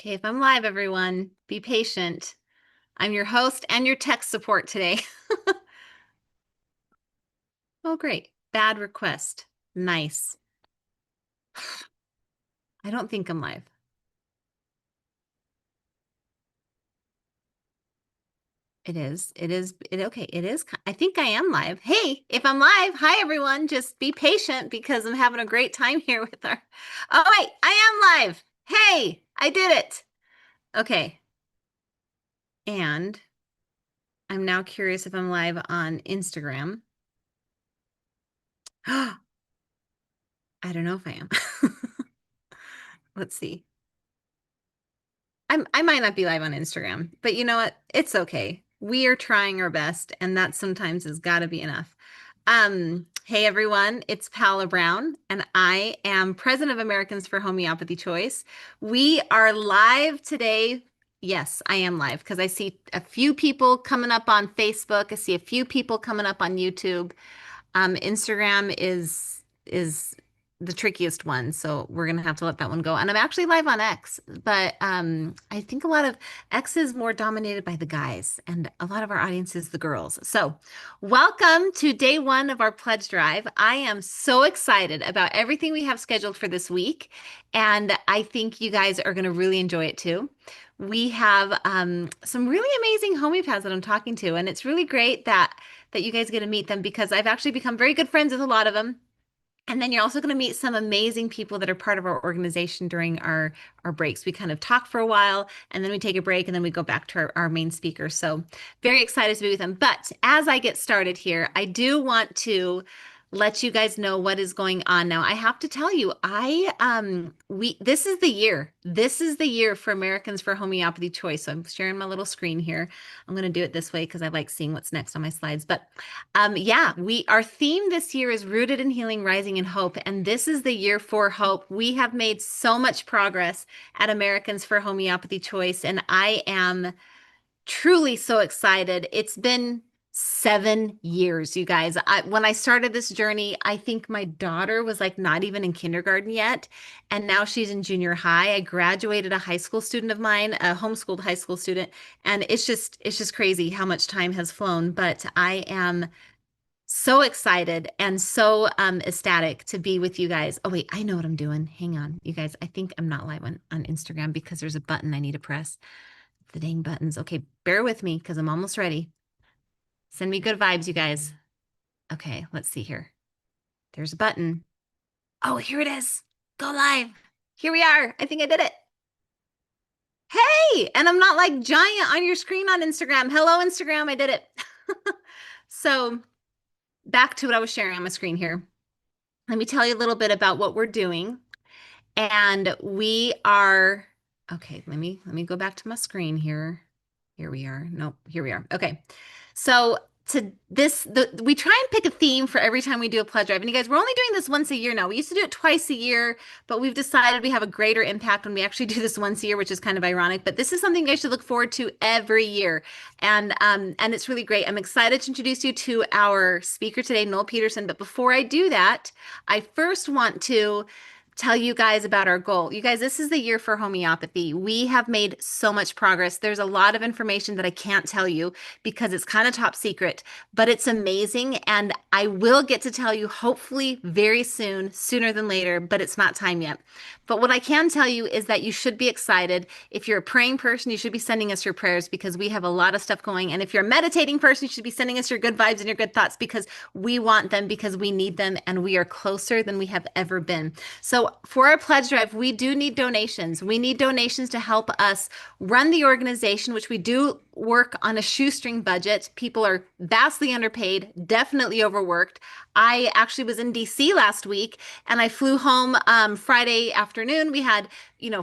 Okay, if I'm live, everyone, be patient. I'm your host and your tech support today. Oh, great. Bad request. Nice. I don't think I'm live. It is. It is. Okay, it is. I think I am live. Hey, if I'm live, hi, everyone. Just be patient because I'm having a great time here with our. Oh, wait, I am live. Hey, I did it. Okay. And I'm now curious if I'm live on Instagram. I don't know if I am. Let's see. I might not be live on Instagram, but you know what? It's okay. We are trying our best, and that sometimes has got to be enough. Hey everyone, it's Paula Brown, and I am president of Americans for Homeopathy Choice. We are live today. Yes, I am live because I see a few people coming up on Facebook. I see a few people coming up on YouTube. Instagram is the trickiest one, so we're gonna have to let that one go. And I'm actually live on X, but I think a lot of X is more dominated by the guys, and a lot of our audience is the girls. So, welcome to day one of our pledge drive. I am so excited about everything we have scheduled for this week, and I think you guys are gonna really enjoy it too. We have some really amazing homeopaths that I'm talking to, and it's really great that you guys get to meet them because I've actually become very good friends with a lot of them. And then you're also going to meet some amazing people that are part of our organization during our breaks. We kind of talk for a while and then we take a break and then we go back to our main speaker. So very excited to be with them. But as I get started here, I do want to let you guys know what is going on now. I have to tell you, this is the year. This is the year for Americans for Homeopathy Choice. So I'm sharing my little screen here. I'm going to do it this way because I like seeing what's next on my slides. But yeah, our theme this year is Rooted in Healing, Rising in Hope, and this is the year for hope. We have made so much progress at Americans for Homeopathy Choice, and I am truly so excited. It's been 7 years, you guys. When I started this journey, I think my daughter was like not even in kindergarten yet, and now she's in junior high. I graduated a high school student of mine, a homeschooled high school student, and it's just crazy how much time has flown. But I am so excited and so ecstatic to be with you guys. Oh, wait, I know what I'm doing. Hang on, you guys. I think I'm not live on Instagram because there's a button I need to press. The dang buttons. Okay, bear with me because I'm almost ready. Send me good vibes, you guys. Okay, let's see here. There's a button. Oh, here it is. Go live. Here we are. I think I did it. Hey, and I'm not like giant on your screen on Instagram. Hello, Instagram. I did it. So back to what I was sharing on my screen here. Let me tell you a little bit about what we're doing. And we are, okay, let me go back to my screen here. Here we are. Nope, here we are. Okay. So we try and pick a theme for every time we do a pledge drive. And you guys, we're only doing this once a year now. We used to do it twice a year, but we've decided we have a greater impact when we actually do this once a year, which is kind of ironic. But this is something you guys should look forward to every year. And it's really great. I'm excited to introduce you to our speaker today, Noel Peterson. But before I do that, I first want to tell you guys about our goal. You guys, this is the year for homeopathy. We have made so much progress. There's a lot of information that I can't tell you because it's kind of top secret, but it's amazing. And I will get to tell you hopefully very soon, sooner than later, but it's not time yet. But what I can tell you is that you should be excited. If you're a praying person, you should be sending us your prayers because we have a lot of stuff going. And if you're a meditating person, you should be sending us your good vibes and your good thoughts because we want them, because we need them, and we are closer than we have ever been. So for our pledge drive, we do need donations. We need donations to help us run the organization, which we do work on a shoestring budget. People are vastly underpaid, definitely overworked. I actually was in DC last week and I flew home Friday afternoon. We had,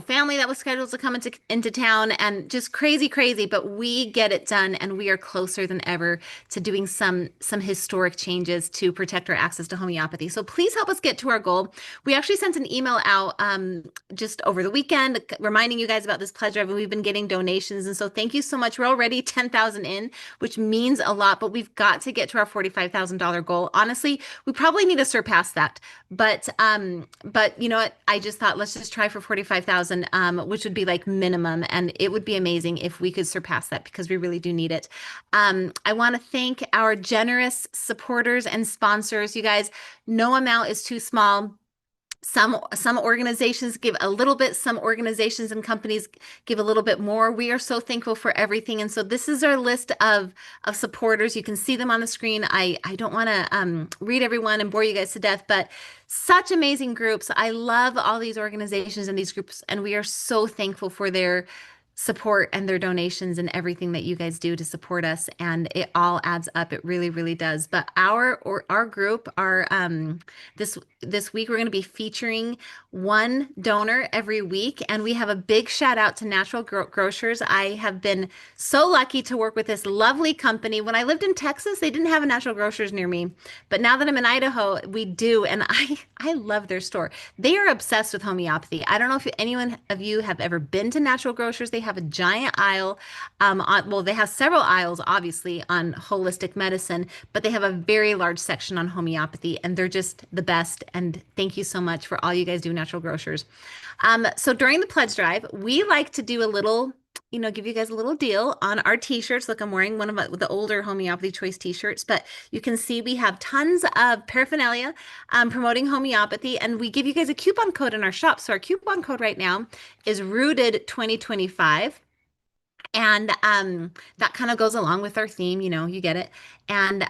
family that was scheduled to come into town and just crazy, crazy, but we get it done and we are closer than ever to doing some historic changes to protect our access to homeopathy. So please help us get to our goal. We actually sent an email out just over the weekend reminding you guys about this pledge drive, and we've been getting donations. And so thank you so much. We're already 10,000 in, which means a lot, but we've got to get to our $45,000 goal. Honestly, we probably need to surpass that. But you know what? I just thought let's just try for 45,000, which would be like minimum, and it would be amazing if we could surpass that because we really do need it. I want to thank our generous supporters and sponsors. You guys, no amount is too small. Some organizations give a little bit, some organizations and companies give a little bit more. We are so thankful for everything. And so this is our list of supporters. You can see them on the screen. I don't want to read everyone and bore you guys to death, but such amazing groups. I love all these organizations and these groups, and we are so thankful for their support and their donations and everything that you guys do to support us, and it all adds up. It really, really does. But our group, this week we're going to be featuring one donor every week, and we have a big shout out to Natural Grocers. I have been so lucky to work with this lovely company. When I lived in Texas, they didn't have a Natural Grocers near me, but now that I'm in Idaho, we do, and I love their store. They are obsessed with homeopathy. I don't know if anyone of you have ever been to Natural Grocers. They have a giant aisle. Well, they have several aisles, obviously, on holistic medicine, but they have a very large section on homeopathy, and they're just the best. And thank you so much for all you guys do, Natural Grocers. So during the pledge drive, we like to do a little, give you guys a little deal on our t-shirts. Look, I'm wearing one of the older Homeopathy Choice t-shirts, but you can see we have tons of paraphernalia promoting homeopathy, and we give you guys a coupon code in our shop. So our coupon code right now is Rooted 2025. And that kind of goes along with our theme, you get it. And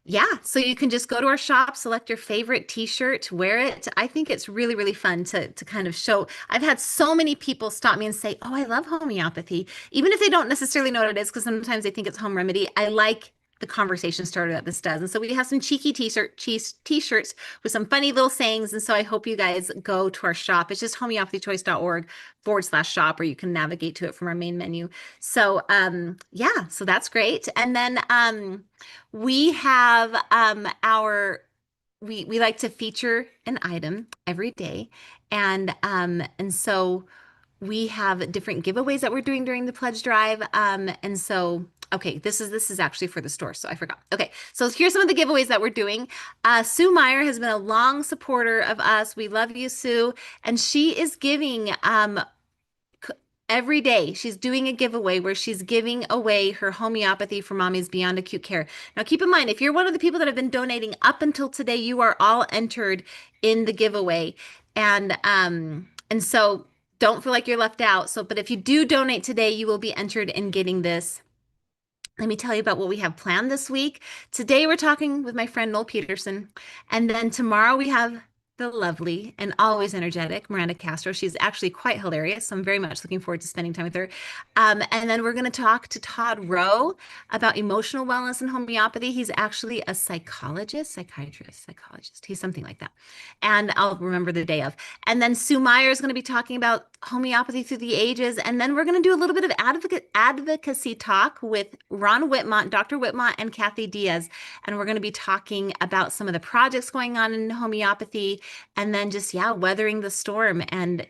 yeah, so you can just go to our shop, select your favorite t-shirt, wear it. I think it's really, really fun to kind of show. I've had so many people stop me and say, "Oh, I love homeopathy," even if they don't necessarily know what it is, because sometimes they think it's home remedy. I like the conversation starter that this does. And so we have some cheeky t-shirts with some funny little sayings. And so I hope you guys go to our shop. It's just homeopathychoice.org/shop, or you can navigate to it from our main menu. So yeah, so that's great. And then we have we like to feature an item every day. And so we have different giveaways that we're doing during the pledge drive. And so, okay, this is actually for the store, so I forgot. Okay, so here's some of the giveaways that we're doing. Sue Meyer has been a long supporter of us. We love you, Sue. And she is giving every day. She's doing a giveaway where she's giving away her homeopathy for Mommy's Beyond Acute Care. Now, keep in mind, if you're one of the people that have been donating up until today, you are all entered in the giveaway. And so don't feel like you're left out. So, but if you do donate today, you will be entered in getting this. Let me tell you about what we have planned this week. Today, we're talking with my friend Noel Peterson. And then tomorrow we have the lovely and always energetic Miranda Castro. She's actually quite hilarious. So I'm very much looking forward to spending time with her. And then we're going to talk to Todd Rowe about emotional wellness and homeopathy. He's actually a psychologist. He's something like that. And I'll remember the day of. And then Sue Meyer is going to be talking about homeopathy through the ages. And then we're going to do a little bit of advocacy talk with Ron Whitmont, Dr. Whitmont, and Kathy Diaz. And we're going to be talking about some of the projects going on in homeopathy, and then just, yeah, weathering the storm. And,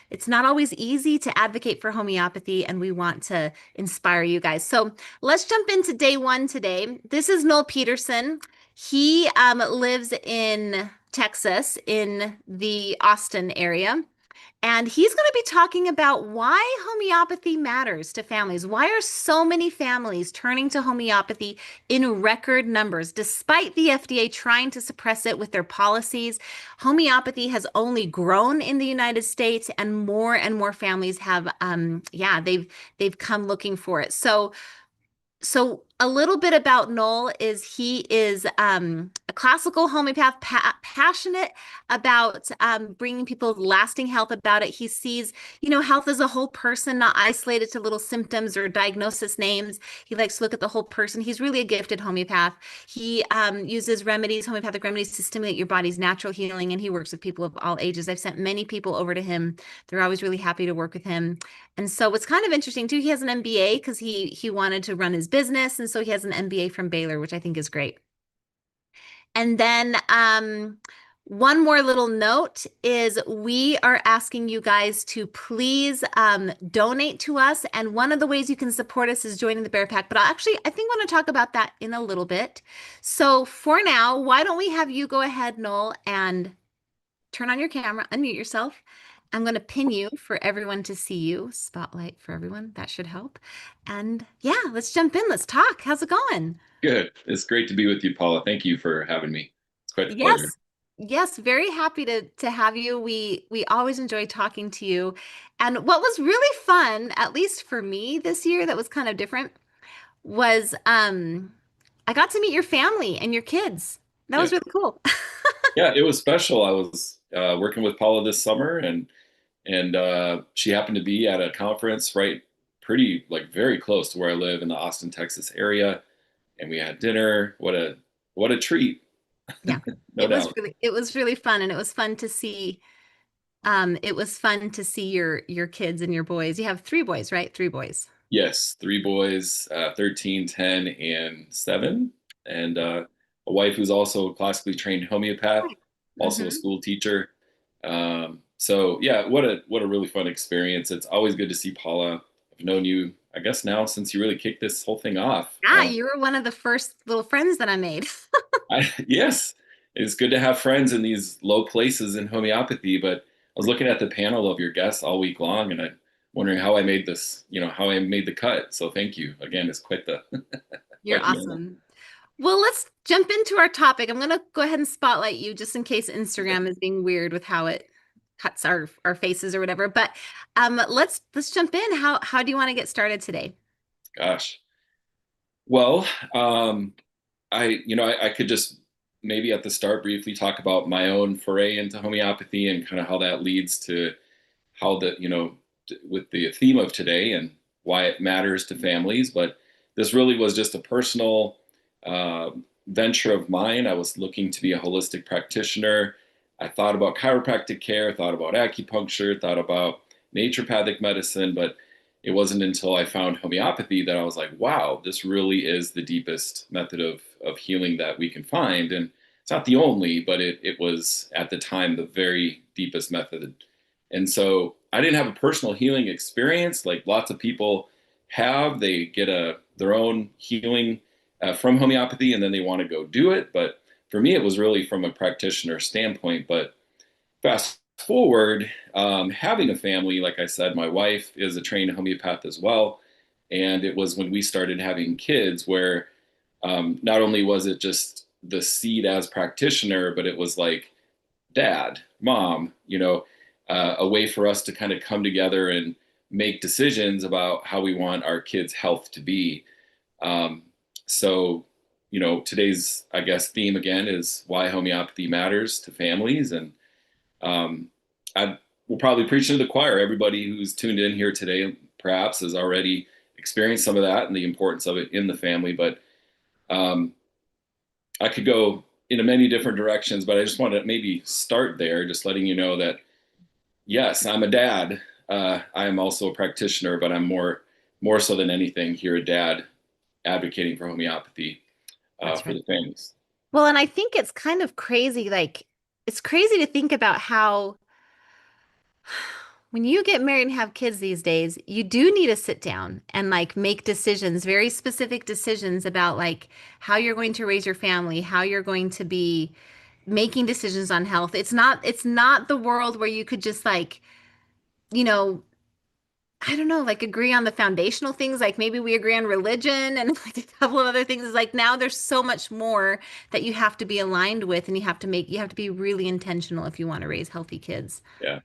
it's not always easy to advocate for homeopathy, and we want to inspire you guys. So let's jump into day one today. This is Noel Peterson. He lives in Texas, in the Austin area. And he's going to be talking about why homeopathy matters to families. Why are so many families turning to homeopathy in record numbers? Despite the FDA trying to suppress it with their policies, homeopathy has only grown in the United States, and more families have, they've come looking for it. So a little bit about Noel is he is a classical homeopath, passionate about bringing people lasting health about it. He sees, health as a whole person, not isolated to little symptoms or diagnosis names. He likes to look at the whole person. He's really a gifted homeopath. He uses homeopathic remedies to stimulate your body's natural healing, and he works with people of all ages. I've sent many people over to him. They're always really happy to work with him. And so what's kind of interesting too, he has an MBA because he wanted to run his business. And so he has an MBA from Baylor, which I think is great. And then One more little note is we are asking you guys to please donate to us. And one of the ways you can support us is joining the Bear Pack. But I think I want to talk about that in a little bit. So for now, why don't we have you go ahead, Noel, and turn on your camera, unmute yourself. I'm going to pin you for everyone to see you. Spotlight for everyone. That should help. And yeah, let's jump in. Let's talk. How's it going? Good. It's great to be with you, Paula. Thank you for having me. It's quite a pleasure. Yes. Yes, very happy to have you. We always enjoy talking to you. And what was really fun, at least for me this year, that was kind of different, was I got to meet your family and your kids. That Yeah. was really cool. Yeah, it was special. I was working with Paula this summer and she happened to be at a conference right pretty like very close to where I live in the Austin, Texas area. And we had dinner. What a treat, Yeah. no doubt. It was really fun, and it was fun to see your kids and your boys. You have three boys, right? Three boys. Yes, three boys, 13, 10, and 7, and a wife who's also a classically trained homeopath, also a Mm-hmm. school teacher. So yeah, what a really fun experience. It's always good to see Paula. I've known you, I guess now since you really kicked this whole thing off. Ah, you were one of the first little friends that I made. Yes, it's good to have friends in these low places in homeopathy, but I was looking at the panel of your guests all week long and I'm wondering how I made this, how I made the cut. So thank you. Again, it's quite the You're quite the moment. awesome. Well, let's jump into our topic. I'm going to go ahead and spotlight you just in case Instagram is being weird with how it cuts our faces or whatever. But let's jump in. How do you want to get started today? Gosh. Well, I could just maybe at the start briefly talk about my own foray into homeopathy and kind of how that leads to how with the theme of today and why it matters to families. But this really was just a personal uh, venture of mine. I was looking to be a holistic practitioner. I thought about chiropractic care, thought about acupuncture, thought about naturopathic medicine, but it wasn't until I found homeopathy that I was like, wow, this really is the deepest method of healing that we can find. And it's not the only, but it was at the time the very deepest method. And so I didn't have a personal healing experience like lots of people have. They get their own healing from homeopathy and then they want to go do it. But for me, it was really from a practitioner standpoint. But fast forward, having a family, like I said, my wife is a trained homeopath as well. And it was when we started having kids where not only was it just the seed as practitioner, but it was like dad, mom, a way for us to kind of come together and make decisions about how we want our kids' health to be. Um, so, today's, I guess, theme again is why homeopathy matters to families. And um, I will probably preach to the choir. Everybody who's tuned in here today perhaps has already experienced some of that and the importance of it in the family. But um, I could go in many different directions, but I just want to maybe start there, just letting you know that yes, I'm a dad. I am also a practitioner, but I'm more so than anything here a dad advocating for homeopathy That's for right. the families. Well, and I think it's kind of crazy. Like, it's crazy to think about how when you get married and have kids these days, you do need to sit down and like make decisions, very specific decisions about like how you're going to raise your family, how you're going to be making decisions on health. It's not the world where you could just like, you know, I don't know, like agree on the foundational things, like maybe we agree on religion and like a couple of other things. It's like now there's so much more that you have to be aligned with and you have to be really intentional if you want to raise healthy kids. Yeah,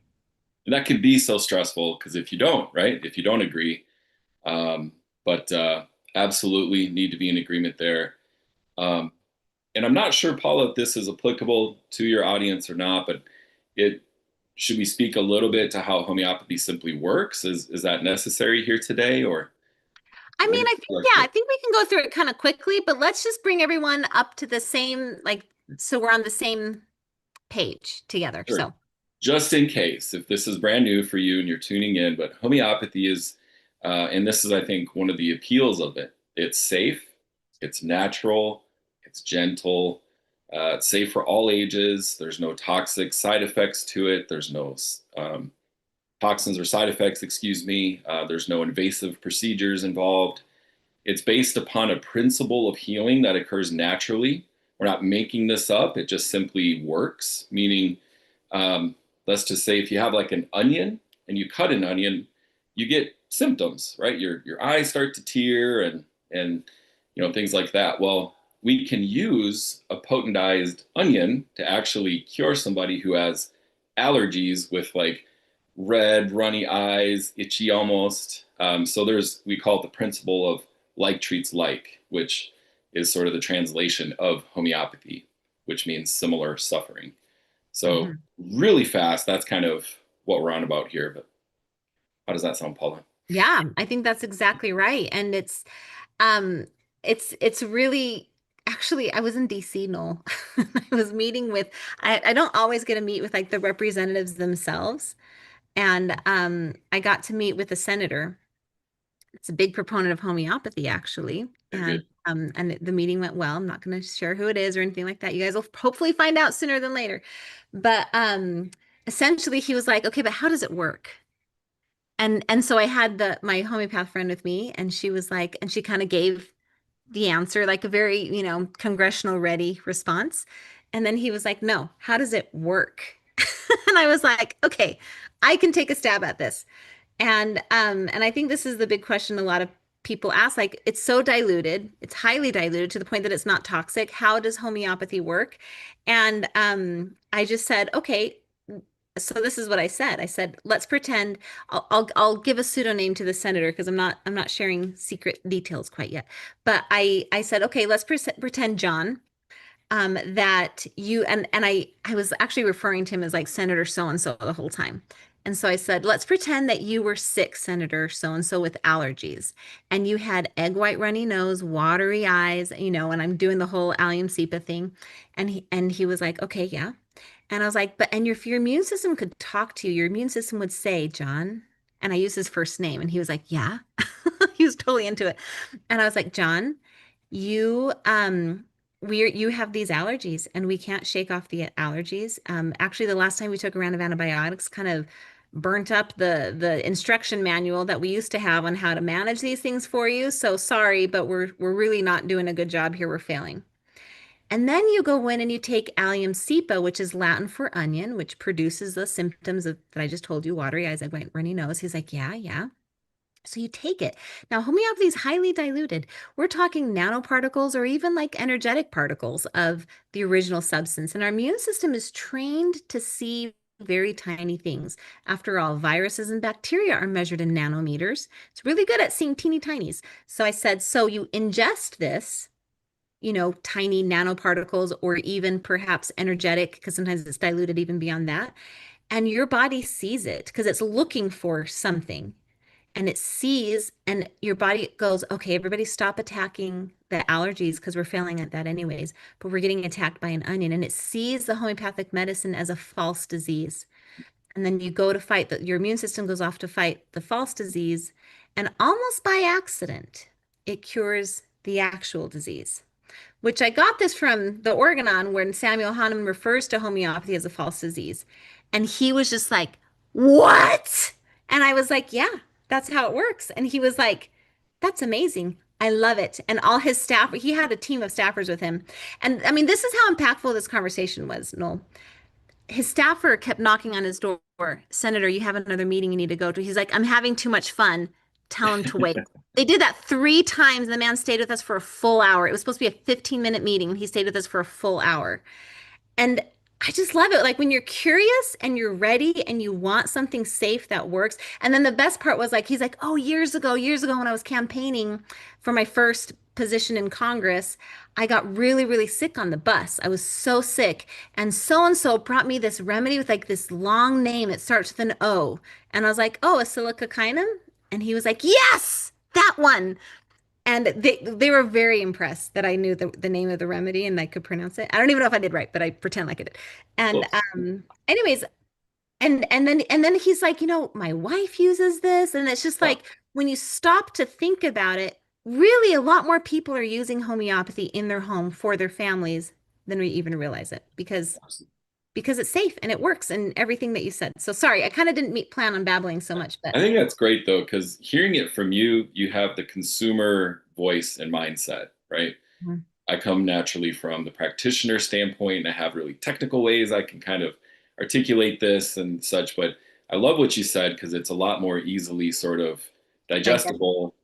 and that can be so stressful because if you don't, right, if you don't agree, um, but absolutely need to be in agreement there. Um, and I'm not sure, Paula, if this is applicable to your audience or not, but it should we speak a little bit to how homeopathy simply works? Is that necessary here today, or I where mean, do I you think, start yeah, there? I think we can go through it kind of quickly, but let's just bring everyone up to the same, like, so we're on the same page together. Sure. So, Just in case, if this is brand new for you and you're tuning in, but homeopathy is, and this is, I think, one of the appeals of it. It's safe, it's natural, it's gentle. It's safe for all ages. There's no toxic side effects to it. There's no toxins or side effects, excuse me. There's no invasive procedures involved. It's based upon a principle of healing that occurs naturally. We're not making this up. It just simply works, meaning, let's just say if you have like an onion and you cut an onion, you get symptoms, right? Your eyes start to tear and things like that. Well, we can use a potentized onion to actually cure somebody who has allergies with like red, runny eyes, itchy almost. So we call it the principle of like treats like, which is sort of the translation of homeopathy, which means similar suffering. So Mhm. really fast, that's kind of what we're on about here. But how does that sound, Paula? Yeah, I think that's exactly right. And um it's really actually I was in DC, Noel. I was meeting with I don't always get to meet with like the representatives themselves. And I got to meet with a senator. It's a big proponent of homeopathy, actually. Very good. And the meeting went well. I'm not going to share who it is or anything like that. You guys will hopefully find out sooner than later. But essentially he was like, "Okay, but how does it work?" And so I had my homeopath friend with me, and she was like, and she kind of gave the answer, like a very, congressional ready response. And then he was like, "No, how does it work?" And I was like, "Okay, I can take a stab at this." And I think this is the big question a lot of people ask. Like, it's so diluted, it's highly diluted to the point that it's not toxic. How does homeopathy work? And I just said, okay. So this is what I said. I said, let's pretend I'll give a pseudonym to the senator because I'm not sharing secret details quite yet. But I said, okay, let's pretend, John, that you and I was actually referring to him as like Senator so and so the whole time. And so I said, let's pretend that you were sick, Senator so and so, with allergies, and you had egg white runny nose, watery eyes, and I'm doing the whole Allium cepa thing. And he was like, okay, yeah. And I was like, but and if your immune system could talk to you, your immune system would say, John, and I used his first name, and he was like, yeah. He was totally into it. And I was like, John, you you have these allergies and we can't shake off the allergies. Actually, the last time we took a round of antibiotics kind of burnt up the instruction manual that we used to have on how to manage these things for you. So sorry, but we're really not doing a good job here. We're failing. And then you go in and you take Allium cepa, which is Latin for onion, which produces the symptoms that I just told you, watery eyes, like runny nose. He's like, yeah, yeah. So you take it. Now, homeopathy is highly diluted. We're talking nanoparticles or even like energetic particles of the original substance. And our immune system is trained to see very tiny things. After all, viruses and bacteria are measured in nanometers. It's really good at seeing teeny tinies. So I said, so you ingest this, tiny nanoparticles or even perhaps energetic, because sometimes it's diluted even beyond that. And your body sees it because it's looking for something, and it sees, and your body goes, okay, everybody stop attacking the allergies because we're failing at that anyways, but we're getting attacked by an onion, and it sees the homeopathic medicine as a false disease. And then you go to fight your immune system goes off to fight the false disease, and almost by accident, it cures the actual disease, which I got this from the Organon, when Samuel Hahnemann refers to homeopathy as a false disease. And he was just like, what? And I was like, yeah, that's how it works. And he was like, that's amazing. I love it. And all his staff, he had a team of staffers with him. And I mean, this is how impactful this conversation was, Noel. His staffer kept knocking on his door. Senator, you have another meeting you need to go to. He's like, I'm having too much fun. Tell him to wait. They did that 3 times. The man stayed with us for a full hour. It was supposed to be a 15-minute meeting, and he stayed with us for a full hour. And I just love it. Like when you're curious and you're ready and you want something safe that works. And then the best part was like, he's like, oh, years ago when I was campaigning for my first position in Congress, I got really, really sick on the bus. I was so sick. And so brought me this remedy with like this long name. It starts with an O. And I was like, oh, Acylcocainum? And he was like, yes, that one. And they were very impressed that I knew the name of the remedy and I could pronounce it. I don't even know if I did right, but I pretend like I did. And Close. anyways, and then he's like, my wife uses this, and it's just Wow. like when you stop to think about it, really a lot more people are using homeopathy in their home for their families than we even realize it because it's safe and it works and everything that you said. So sorry, I kind of didn't plan on babbling so much, but I think that's great though, because hearing it from you, you have the consumer voice and mindset, right? Mhm. I come naturally from the practitioner standpoint, and I have really technical ways I can kind of articulate this and such. But I love what you said because it's a lot more easily sort of digest. digestible,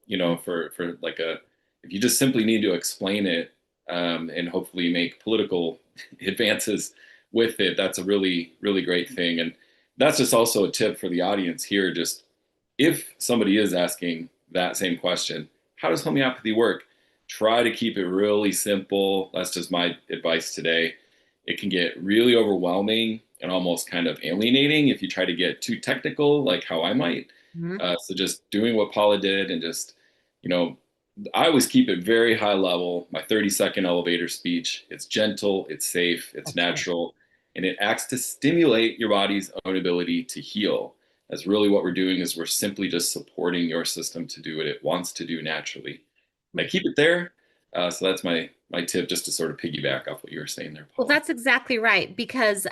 for like a if you just simply need to explain it, and hopefully make political advances with it. That's a really, really great thing. And that's just also a tip for the audience here. Just if somebody is asking that same question, how does homeopathy work? Try to keep it really simple. That's just my advice today. It can get really overwhelming and almost kind of alienating if you try to get too technical, like how I might. Mhm. So just doing what Paula did and just, you know, I always keep it very high level. My 30-second elevator speech. It's gentle, it's safe, it's That's right. natural, and it acts to stimulate your body's own ability to heal. That's really what we're doing is we're simply just supporting your system to do what it wants to do naturally. And I keep it there. So that's my tip, just to sort of piggyback off what you were saying there, Well, Paula. that's exactly right because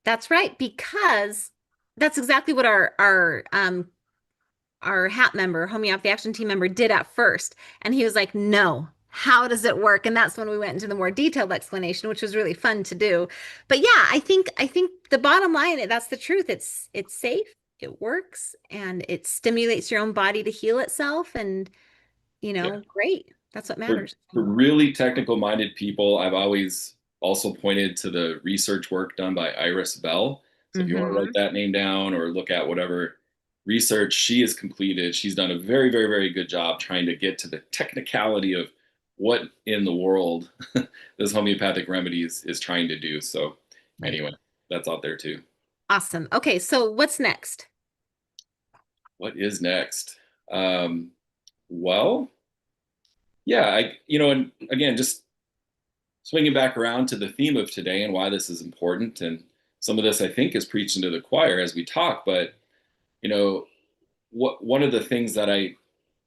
that's right because that's exactly what our HAP member, homeopathy action team member, did at first. And he was like, no, how does it work? And that's when we went into the more detailed explanation, which was really fun to do. But yeah, I think the bottom line, that's the truth. It's safe, it works, and it stimulates your own body to heal itself. And Yeah. great. That's what For, matters. for really technical minded people, I've always also pointed to the research work done by Iris Bell. So if you want to write Hmm. that name down or look at whatever research she has completed, she's done a very, very, very good job trying to get to the technicality of what in the world this homeopathic remedy is trying to do. So Right. anyway, that's out there too. Awesome. Okay, so what's next? What is next? Um, well, yeah, and again, just swinging back around to the theme of today and why this is important. And some of this, I think, is preaching to the choir as we talk. But you know, one of the things that I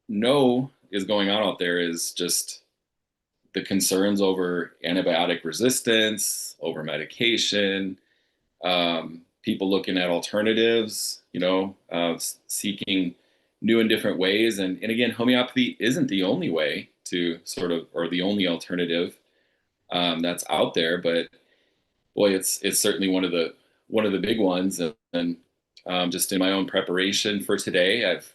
know is going on out there is just the concerns over antibiotic resistance, over medication, people looking at alternatives, seeking new and different ways. And again, homeopathy isn't the only way to sort of, or the only alternative that's out there, but boy, it's certainly one of the big ones. And just in my own preparation for today, I've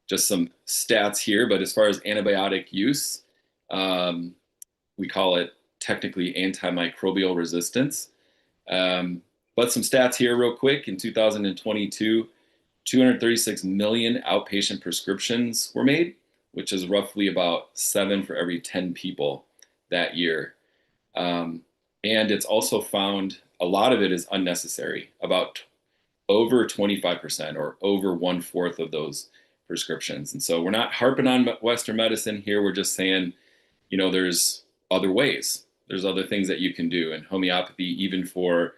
just some stats here. But as far as antibiotic use, um, we call it technically antimicrobial resistance. Um, but some stats here, real quick. In 2022, 236 million outpatient prescriptions were made, which is roughly about 7 for every 10 people that year. Um, and it's also found a lot of it is unnecessary, about over 25% or over one fourth of those prescriptions. And so we're not harping on Western medicine here. We're just saying, there's other ways, there's other things that you can do. And homeopathy, even for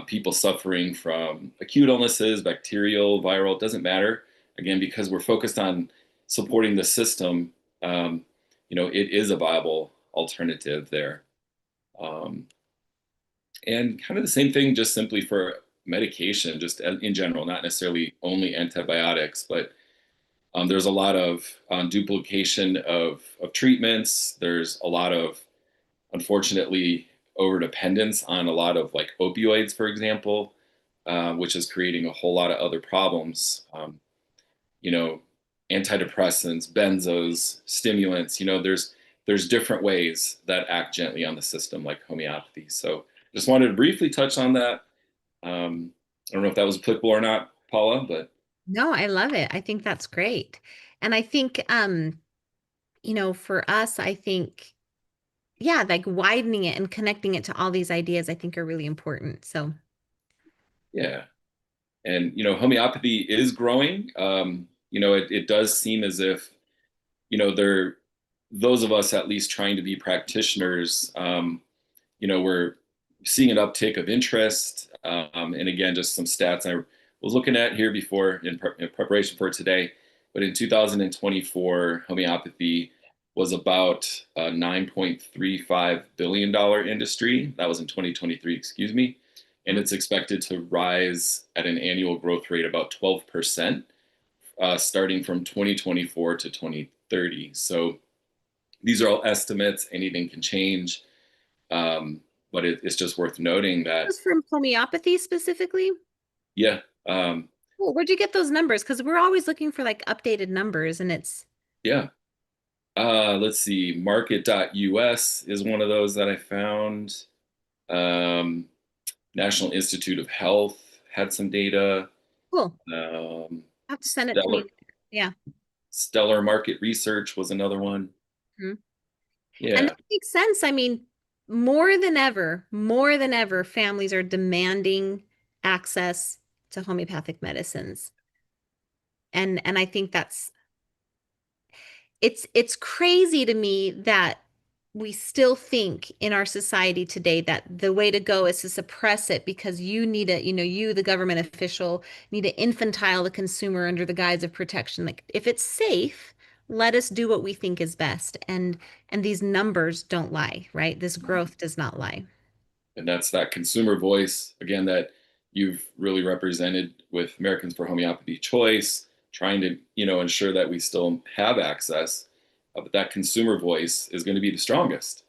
people suffering from acute illnesses, bacterial, viral, it doesn't matter. Again, because we're focused on supporting the system, it is a viable alternative there. Um, and kind of the same thing, just simply for medication, just in general, not necessarily only antibiotics, but there's a lot of duplication of treatments. There's a lot of, unfortunately, over dependence on a lot of like opioids, for example, which is creating a whole lot of other problems. You know, Antidepressants, benzos, stimulants. There's different ways that act gently on the system, like homeopathy. So just wanted to briefly touch on that. I don't know if that was applicable or not, Paula, but No, I love it. I think that's great. And I think for us, I think yeah, like widening it and connecting it to all these ideas, I think are really important. So, yeah. And homeopathy is growing. It does seem as if there those of us at least trying to be practitioners, we're seeing an uptick of interest. And again, just some stats I was looking at here before in preparation for today. But in 2024, homeopathy was about a $9.35 billion industry. That was in 2023, excuse me. And Mhm. it's expected to rise at an annual growth rate about 12%, starting from 2024 to 2030. So these are all estimates. Anything can change. Um, but it's just worth noting that, Was from homeopathy specifically? yeah, um, Cool. Where'd you get those numbers? Because we're always looking for like updated numbers, and it's yeah. Let's see. Market.us is one of those that I found. Um, National Institute of Health had some data. cool. Um, I have to send it to Stellar me. Yeah. Stellar Market Research was another one. Mhm. And Yeah, that makes sense. I mean, more than ever, families are demanding access to homeopathic medicines. And I think it's crazy to me that we still think in our society today that the way to go is to suppress it because you need to, you, the government official, need to infantile the consumer under the guise of protection. Like if it's safe, let us do what we think is best. And these numbers don't lie, right? This growth does not lie. and that's that consumer voice again that you've really represented with Americans for Homeopathy Choice, trying to ensure that we still have access. But that consumer voice is going to be the strongest.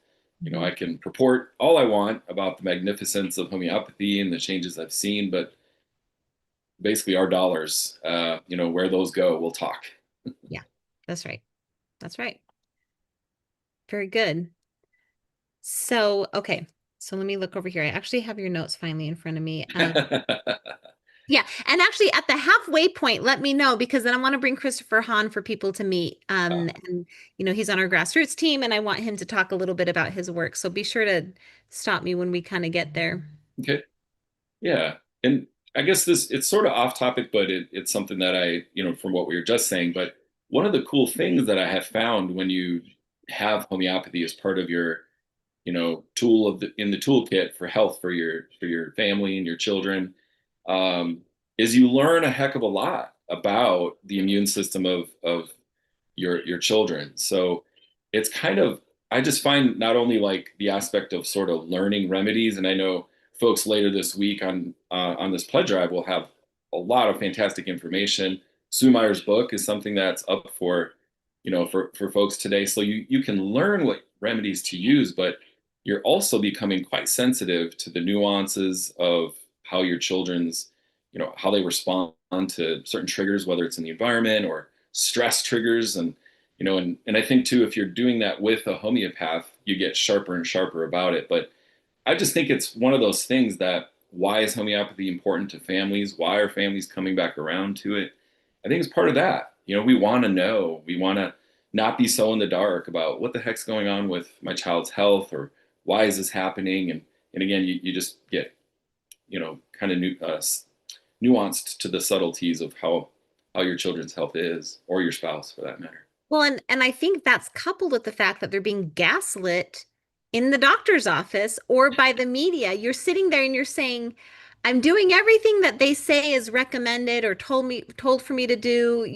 I Mhm. can purport all I want about the magnificence of homeopathy and the changes I've seen, but basically our dollars, where those go, we'll talk. Yeah, that's right. That's right. Very good. So, okay. So let me look over here. I actually have your notes finally in front of me. Yeah, and actually at the halfway point, let me know because then I want to bring Christopher Hahn for people to meet. And he's on our grassroots team, and I want him to talk a little bit about his work. So be sure to stop me when we kind of get there. Okay. Yeah. And I guess it's sort of off topic, but it's something that from what we were just saying, but one of the cool things that I have found when you have homeopathy as part of your, tool in the toolkit for health for your family and your children, um, is you learn a heck of a lot about the immune system of your children. So it's kind of, I just find not only like the aspect of sort of learning remedies, and I know folks later this week on this pledge drive will have a lot of fantastic information. Sue Meyer's book is something that's up for for folks today, so you can learn what remedies to use, but you're also becoming quite sensitive to the nuances of how your children's how they respond to certain triggers, whether it's in the environment or stress triggers. And and I think too, if you're doing that with a homeopath, you get sharper and sharper about it. But I just think it's one of those things that, why is homeopathy important to families? Why are families coming back around to it? I think it's part of that. We want to know. We want to not be so in the dark about what the heck's going on with my child's health, or why is this happening. And again, you just get kind of nuanced to the subtleties of how your children's health is, or your spouse for that matter. Well, and I think that's coupled with the fact that they're being gaslit in the doctor's office or by the media. You're sitting there and you're saying, I'm doing everything that they say is recommended or told for me to do,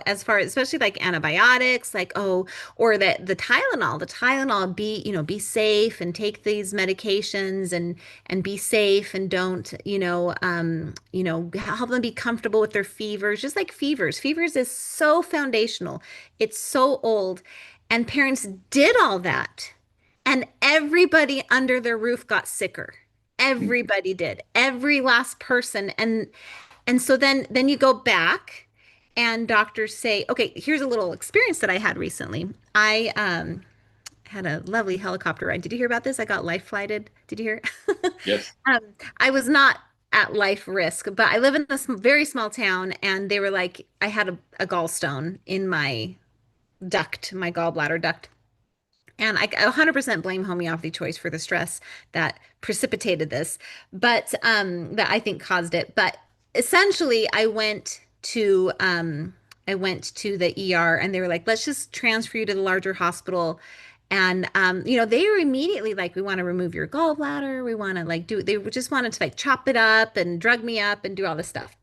as far as especially like antibiotics, like or that the Tylenol, be safe and take these medications and be safe and don't, help them be comfortable with their fevers, just like fevers. Fevers is so foundational. It's so old. And parents did all that. And everybody under their roof got sicker. Everybody did. Every last person. And so then you go back and doctors say, okay, here's a little experience that I had recently. I had a lovely helicopter ride. Did you hear about this? I got life flighted. Did you hear? Yes. Um, I was not at life risk, but I live in this very small town, and they were like, I had a gallstone in my duct, my gallbladder duct. And I 100% blame homeopathy choice for the stress that precipitated this, but that I think caused it. But essentially, I went to the ER, and they were like, let's just transfer you to the larger hospital. And they were immediately like, we want to remove your gallbladder. We want to like they just wanted to like chop it up and drug me up and do all this stuff.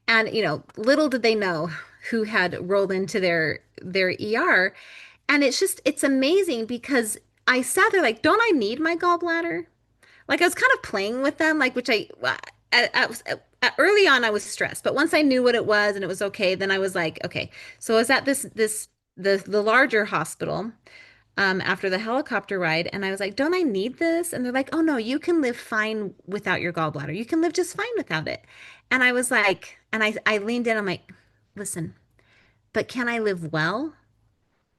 And little did they know who had rolled into their ER. and it's amazing because I sat there like, don't I need my gallbladder? Like I was kind of playing with them, like which early on I was stressed, but once I knew what it was and it was okay, then I was like, okay. So I was at the larger hospital after the helicopter ride, and I was like, don't I need this? And they're like, oh no, you can live fine without your gallbladder. You can live just fine without it. And I was like, and I leaned in, I'm like, listen, but can I live well?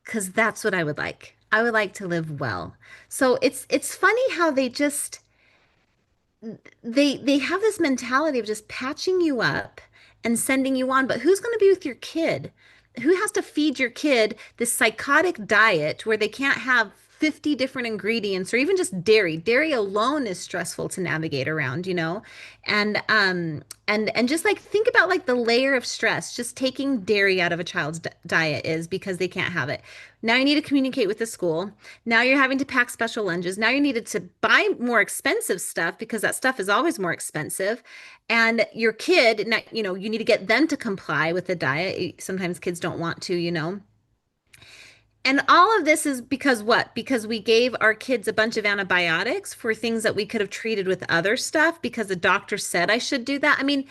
Because that's what I would like. I would like to live well. So it's funny how they have this mentality of just patching you up and sending you on, but who's going to be with your kid? Who has to feed your kid this psychotic diet where they can't have 50 different ingredients or even just dairy? Dairy alone is stressful to navigate around, you know? And just like think about like the layer of stress just taking dairy out of a child's diet is because they can't have it. Now you need to communicate with the school. Now you're having to pack special lunches. Now you needed to buy more expensive stuff because that stuff is always more expensive. And your kid, now, you know, you need to get them to comply with the diet. Sometimes kids don't want to, you know. And all of this is because what? Because we gave our kids a bunch of antibiotics for things that we could have treated with other stuff because the doctor said I should do that. I mean,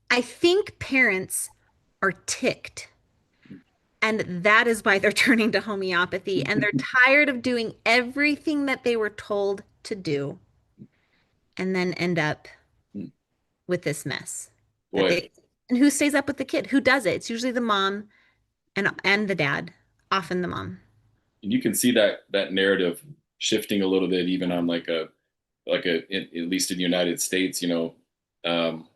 I think parents are ticked, and that is why they're turning to homeopathy, and they're tired of doing everything that they were told to do and then end up with this mess that Boy, and who stays up with the kid? Who does it? It's usually the mom and the dad, often the mom. and you can see that narrative shifting a little bit, even on at least in the United States, on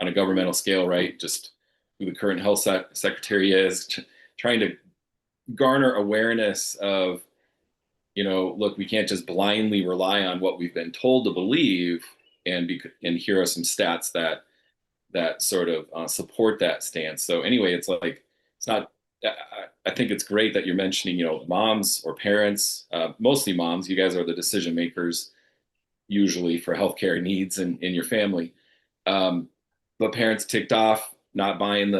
a governmental scale, right? Just who the current health secretary is, trying to garner awareness of, look, we can't just blindly rely on what we've been told to believe, and here are some stats that sort of support that stance. So anyway, it's like it's not. I think it's great that you're mentioning, moms or parents, mostly moms. You guys are the decision makers usually for healthcare needs in your family. Um, but parents ticked off, not buying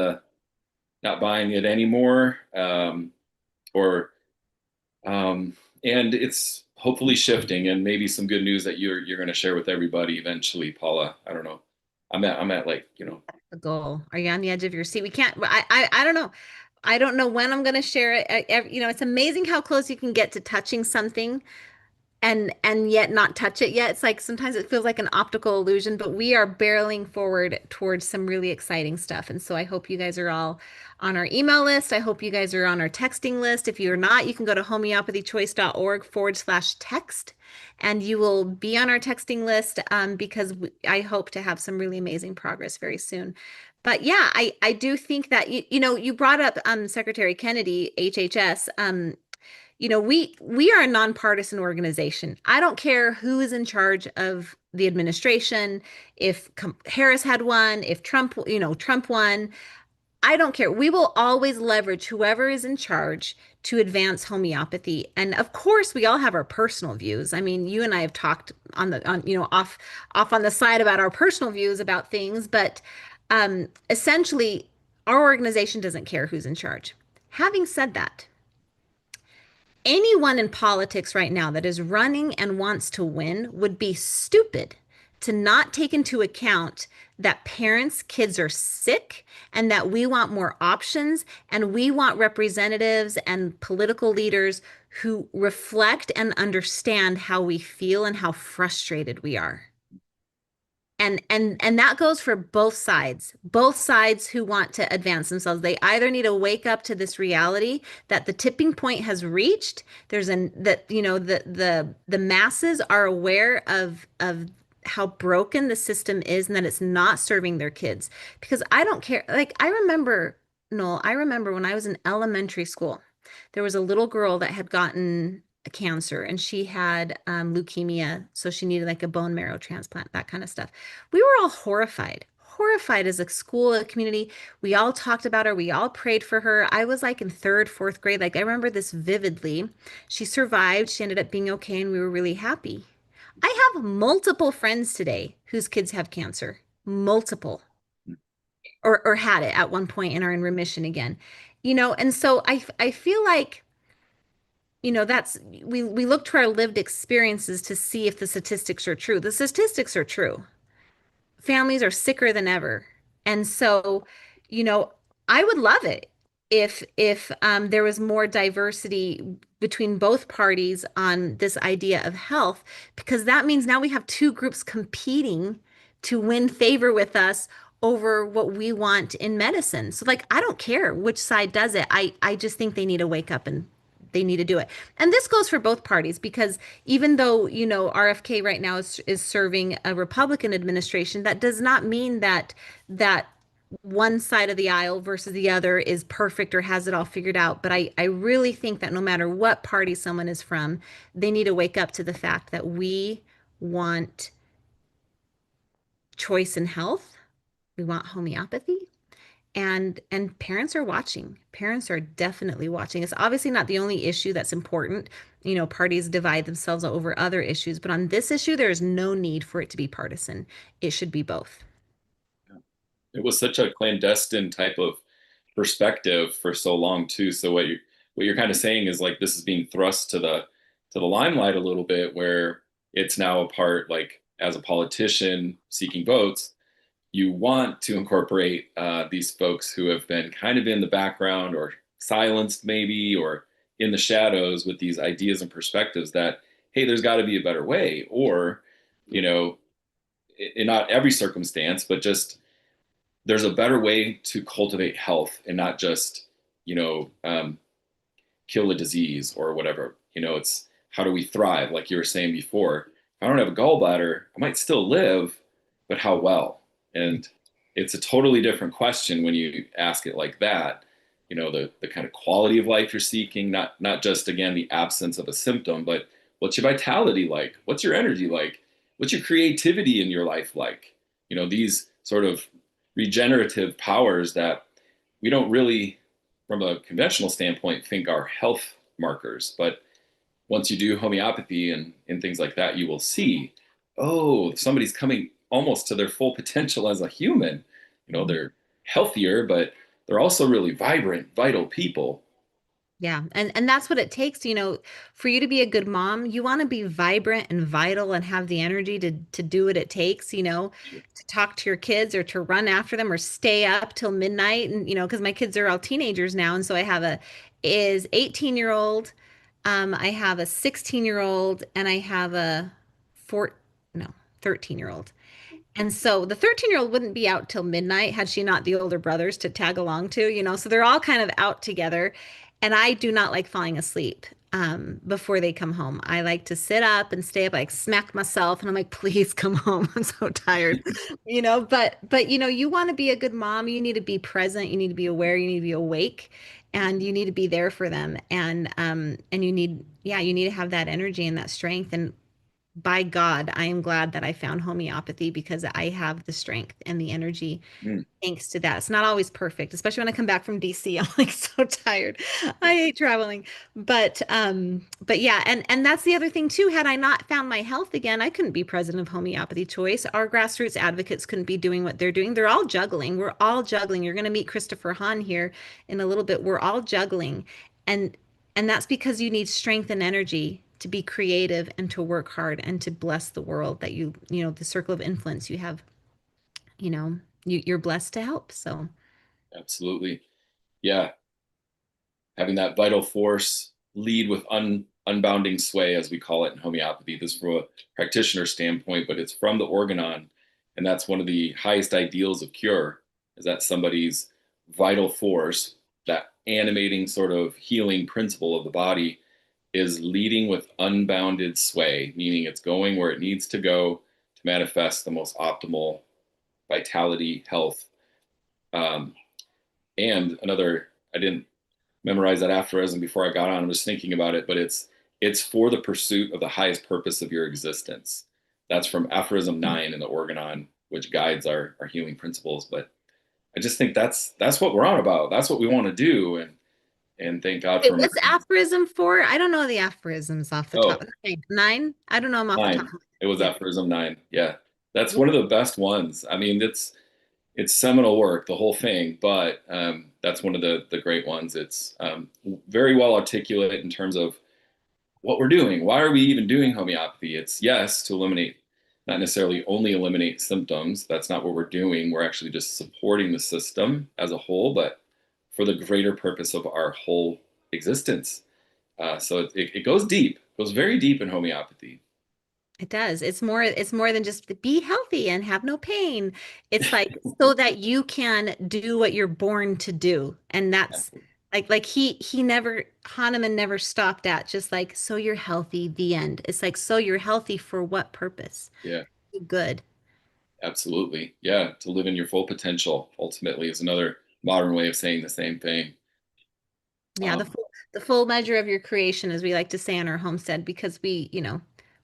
it anymore, or and it's hopefully shifting, and maybe some good news that you're going to share with everybody eventually, Paula. I don't know. I'm at like The goal. Are you on the edge of your seat? We can't. I don't know. I don't know when I'm going to share it. You know, it's amazing how close you can get to touching something and yet not touch it yet. It's like sometimes it feels like an optical illusion, but we are barreling forward towards some really exciting stuff. And so I hope you guys are all on our email list. I hope you guys are on our texting list. If you're not, you can go to homeopathychoice.org/text and you will be on our texting list because I hope to have some really amazing progress very soon. But yeah, I do think that you know you brought up Secretary Kennedy, HHS. You know, we are a nonpartisan organization. I don't care who is in charge of the administration, if Harris had won, if Trump, you know, Trump won. I don't care. We will always leverage whoever is in charge to advance homeopathy. And of course, we all have our personal views. I mean, you and I have talked on you know off on the side about our personal views about things, but essentially, our organization doesn't care who's in charge. Having said that, anyone in politics right now that is running and wants to win would be stupid to not take into account that parents' kids are sick and that we want more options and we want representatives and political leaders who reflect and understand how we feel and how frustrated we are. And that goes for both sides who want to advance themselves. They either need to wake up to this reality that the tipping point has reached. There's an that you know the masses are aware of how broken the system is and that it's not serving their kids. Because I don't care. Like I remember, Noel, I remember when I was in elementary school, there was a little girl that had gotten a cancer and she had leukemia, so she needed like a bone marrow transplant, that kind of stuff. We were all horrified as a school, a community. We all talked about her. We all prayed for her. I was like in third, fourth grade. Like I remember this vividly. She survived. She ended up being okay, and we were really happy. I have multiple friends today whose kids have cancer, multiple, or had it at one point and are in remission again. You know, and so I feel like that's we look to our lived experiences to see if the statistics are true. The statistics are true. Families are sicker than ever. And so, you know, I would love it if there was more diversity between both parties on this idea of health, because that means now we have two groups competing to win favor with us over what we want in medicine. So like I don't care which side does it. I just think they need to wake up and they need to do it. And this goes for both parties because even though, RFK right now is serving a Republican administration, that does not mean that one side of the aisle versus the other is perfect or has it all figured out. But I really think that no matter what party someone is from, they need to wake up to the fact that we want choice in health. We want homeopathy. And parents are watching. Parents are definitely watching. It's obviously not the only issue that's important. Parties divide themselves over other issues, but on this issue, there is no need for it to be partisan. It should be both. It was such a clandestine type of perspective for so long too. So what you're kind of saying is like this is being thrust to the limelight a little bit, where it's now a part, like as a politician seeking votes, you want to incorporate these folks who have been kind of in the background or silenced maybe or in the shadows with these ideas and perspectives that, hey, there's got to be a better way, or you know in not every circumstance, but just there's a better way to cultivate health and not just you know um, kill a disease or whatever. It's how do we thrive? Like you were saying before, if I don't have a gallbladder, I might still live, but how well? And it's a totally different question when you ask it like that. The kind of quality of life you're seeking, not just again the absence of a symptom, but what's your vitality like? What's your energy like? What's your creativity in your life like? These sort of regenerative powers that we don't really, from a conventional standpoint, think are health markers. But once you do homeopathy and things like that, you will see, oh, somebody's coming almost to their full potential as a human. They're healthier, but they're also really vibrant, vital people. Yeah, and that's what it takes, for you to be a good mom. You want to be vibrant and vital and have the energy to do what it takes, to talk to your kids or to run after them or stay up till midnight. And because my kids are all teenagers now, and so I have a is 18-year-old, I have a 16-year-old, and I have a four no 13-year-old. And so the 13-year-old wouldn't be out till midnight had she not the older brothers to tag along to, So they're all kind of out together. And I do not like falling asleep before they come home. I like to sit up and stay up, like smack myself, and I'm like, please come home. I'm so tired, But you want to be a good mom. You need to be present. You need to be aware. You need to be awake, and you need to be there for them. And you need to have that energy and that strength. And by God, I am glad that I found homeopathy because I have the strength and the energy Mm, thanks to that. It's not always perfect, especially when I come back from DC. I'm like so tired. I hate traveling. But yeah, and that's the other thing too. Had I not found my health again, I couldn't be president of Homeopathy Choice. Our grassroots advocates couldn't be doing what they're doing. They're all juggling. We're all juggling. You're going to meet Christopher Hahn here in a little bit. We're all juggling. And and that's because you need strength and energy to be creative and to work hard and to bless the world that the circle of influence you have, you're blessed to help. So absolutely. Yeah. Having that vital force lead with unbounding sway, as we call it in homeopathy. This is from a practitioner standpoint, but it's from the organon. And that's one of the highest ideals of cure, is that somebody's vital force, that animating sort of healing principle of the body, is leading with unbounded sway, meaning it's going where it needs to go to manifest the most optimal vitality, health. Um, and another, I didn't memorize that aphorism before I got on. I was thinking about it, but it's for the pursuit of the highest purpose of your existence. That's from aphorism 9 in the Organon, which guides our healing principles. But I just think that's what we're on about. That's what we want to do, and thank God wait, for what's Americans. aphorism for? I don't know the aphorisms off the top Oh, of my head. Nine? I don't know them off the top 9. of my It was head. aphorism 9. Yeah, that's Yeah. one of the best ones. I mean, it's seminal work, the whole thing, but that's one of the great ones. It's very well articulate in terms of what we're doing. Why are we even doing homeopathy? It's yes, to eliminate, not necessarily only eliminate symptoms. That's not what we're doing. We're actually just supporting the system as a whole, but for the greater purpose of our whole existence. So it goes deep, it goes very deep in homeopathy. It does. It's more than just be healthy and have no pain. It's like so that you can do what you're born to do. And that's like he never Hahnemann never stopped at just like so you're healthy, the end. It's like so you're healthy for what purpose? Yeah, Good. absolutely. Yeah, to live in your full potential ultimately is another modern way of saying the same thing. Yeah, Um, the full measure of your creation, as we like to say in our homestead, because we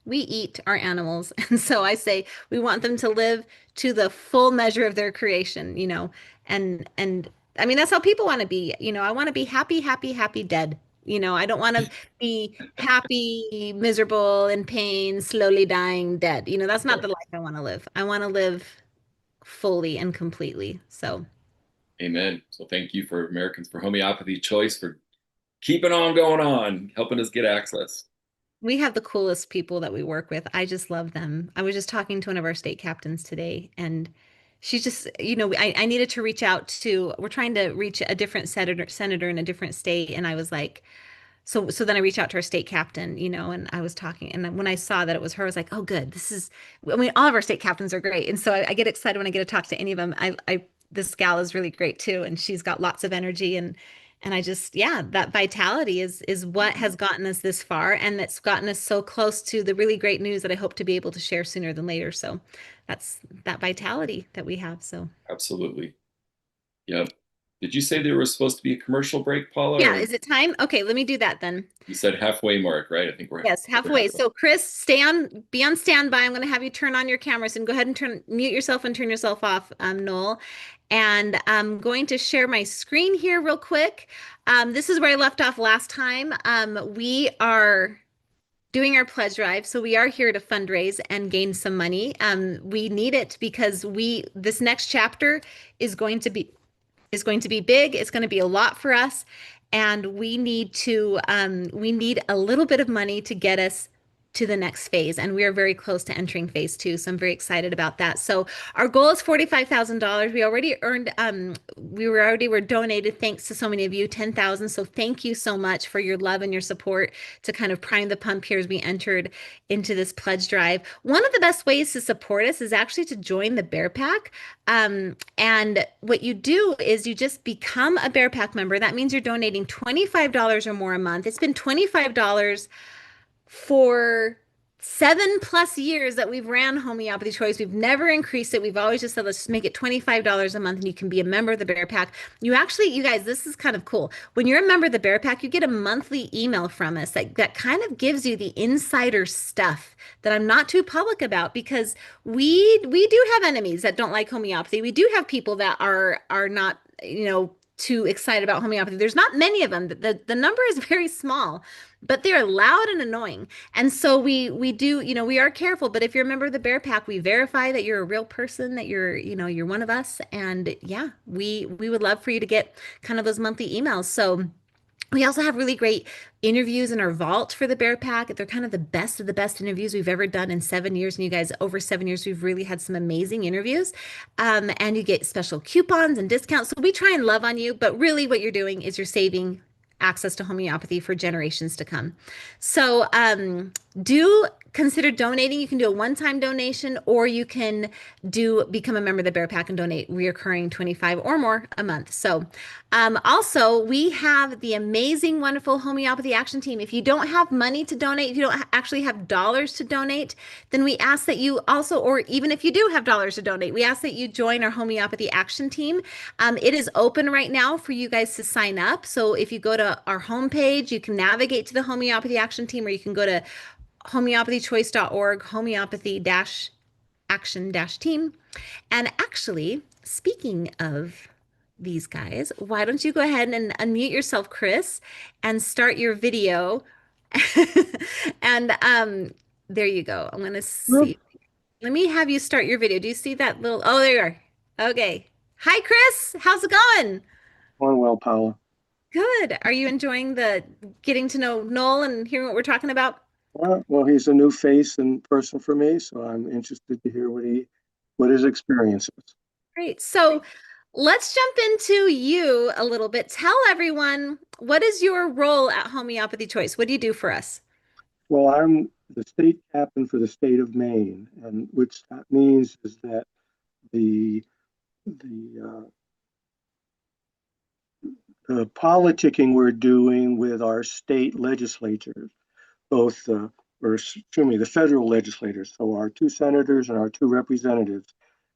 eat our animals. And so I say we want them to live to the full measure of their creation, and I mean that's how people want to be. I want to be happy, happy, happy dead. I don't want to be happy, miserable, in pain, slowly dying dead. That's not right. the life I want to live. I want to live fully and completely. So Amen. So thank you for Americans for Homeopathy Choice for keeping on going on, helping us get access. we have the coolest people that we work with. I just love them. I was just talking to one of our state captains today, and she's just, I needed to reach out to, we're trying to reach a different senator in a different state. And I was like, so then I reached out to our state captain, and I was talking. And when I saw that it was her, I was like, oh, good. I mean, all of our state captains are great. And so I get excited when I get to talk to any of them. This gal is really great too. And she's got lots of energy and I just, yeah, that vitality is what has gotten us this far. And that's gotten us so close to the really great news that I hope to be able to share sooner than later. So that's that vitality that we have. So Absolutely. Yep. Did you say there was supposed to be a commercial break, Paula, yeah, or is it time? Okay, let me do that then. you said halfway mark, right? I think we're Yes, over halfway. halfway. So Chris, be on standby. I'm going to have you turn on your cameras and go ahead and mute yourself and turn yourself off, Noel. And I'm going to share my screen here real quick. This is where I left off last time. We are doing our pledge drive, so we are here to fundraise and gain some money. We need it because this next chapter is going to be big. It's going to be a lot for us, and we need a little bit of money to get us to the next phase. And we are very close to entering phase two. So I'm very excited about that. So our goal is $45,000. We already earned, were donated thanks to so many of you, 10,000. So thank you so much for your love and your support to kind of prime the pump here as we entered into this pledge drive. One of the best ways to support us is actually to join the Bear Pack. And what you do is you just become a Bear Pack member. That means you're donating $25 or more a month. It's been $25 for 7+ years that we've ran Homeopathy Choice. We've never increased it. We've always just said, let's just make it $25 a month and you can be a member of the Bear Pack. You guys, this is kind of cool. When you're a member of the Bear Pack, you get a monthly email from us that kind of gives you the insider stuff that I'm not too public about because we do have enemies that don't like homeopathy. We do have people that are not, too excited about homeopathy. There's not many of them. The number is very small, but they're loud and annoying. And so we do, we are careful, but if you're a member of the Bear Pack, we verify that you're a real person, that you're one of us. And yeah, we would love for you to get kind of those monthly emails. So we also have really great interviews in our vault for the Bear Pack. They're kind of the best of the best interviews we've ever done in 7 years. And you guys, over 7 years, we've really had some amazing interviews. And you get special coupons and discounts. So we try and love on you, but really what you're doing is you're saving access to homeopathy for generations to come. So do consider donating. You can do a one-time donation, or you can become a member of the Bear Pack and donate reoccurring 25 or more a month. So also, we have the amazing, wonderful Homeopathy Action Team. If you don't have money to donate, if you don't actually have dollars to donate, then we ask that you also, or even if you do have dollars to donate, we ask that you join our Homeopathy Action Team. It is open right now for you guys to sign up. So if you go to our homepage, you can navigate to the Homeopathy Action Team, or you can go to homeopathychoice.org, homeopathy-action-team. And actually, speaking of these guys, why don't you go ahead and unmute yourself, Chris, and start your video. And there you go. I'm gonna Well, see. Let me have you start your video. Do you see that little? Oh, there you are. Okay. Hi, Chris. How's it going? Paula. Good. Are you enjoying the getting to know Noel and hearing what we're talking about? Well, he's a new face and person for me, so I'm interested to hear what his experience is. Great. So let's jump into you a little bit. Tell everyone, what is your role at Homeopathy Choice? What do you do for us? Well, I'm the state captain for the state of Maine, and which that means is that the the politicking we're doing with our state legislatures, both or excuse me, the federal legislators, so our two senators and our two representatives,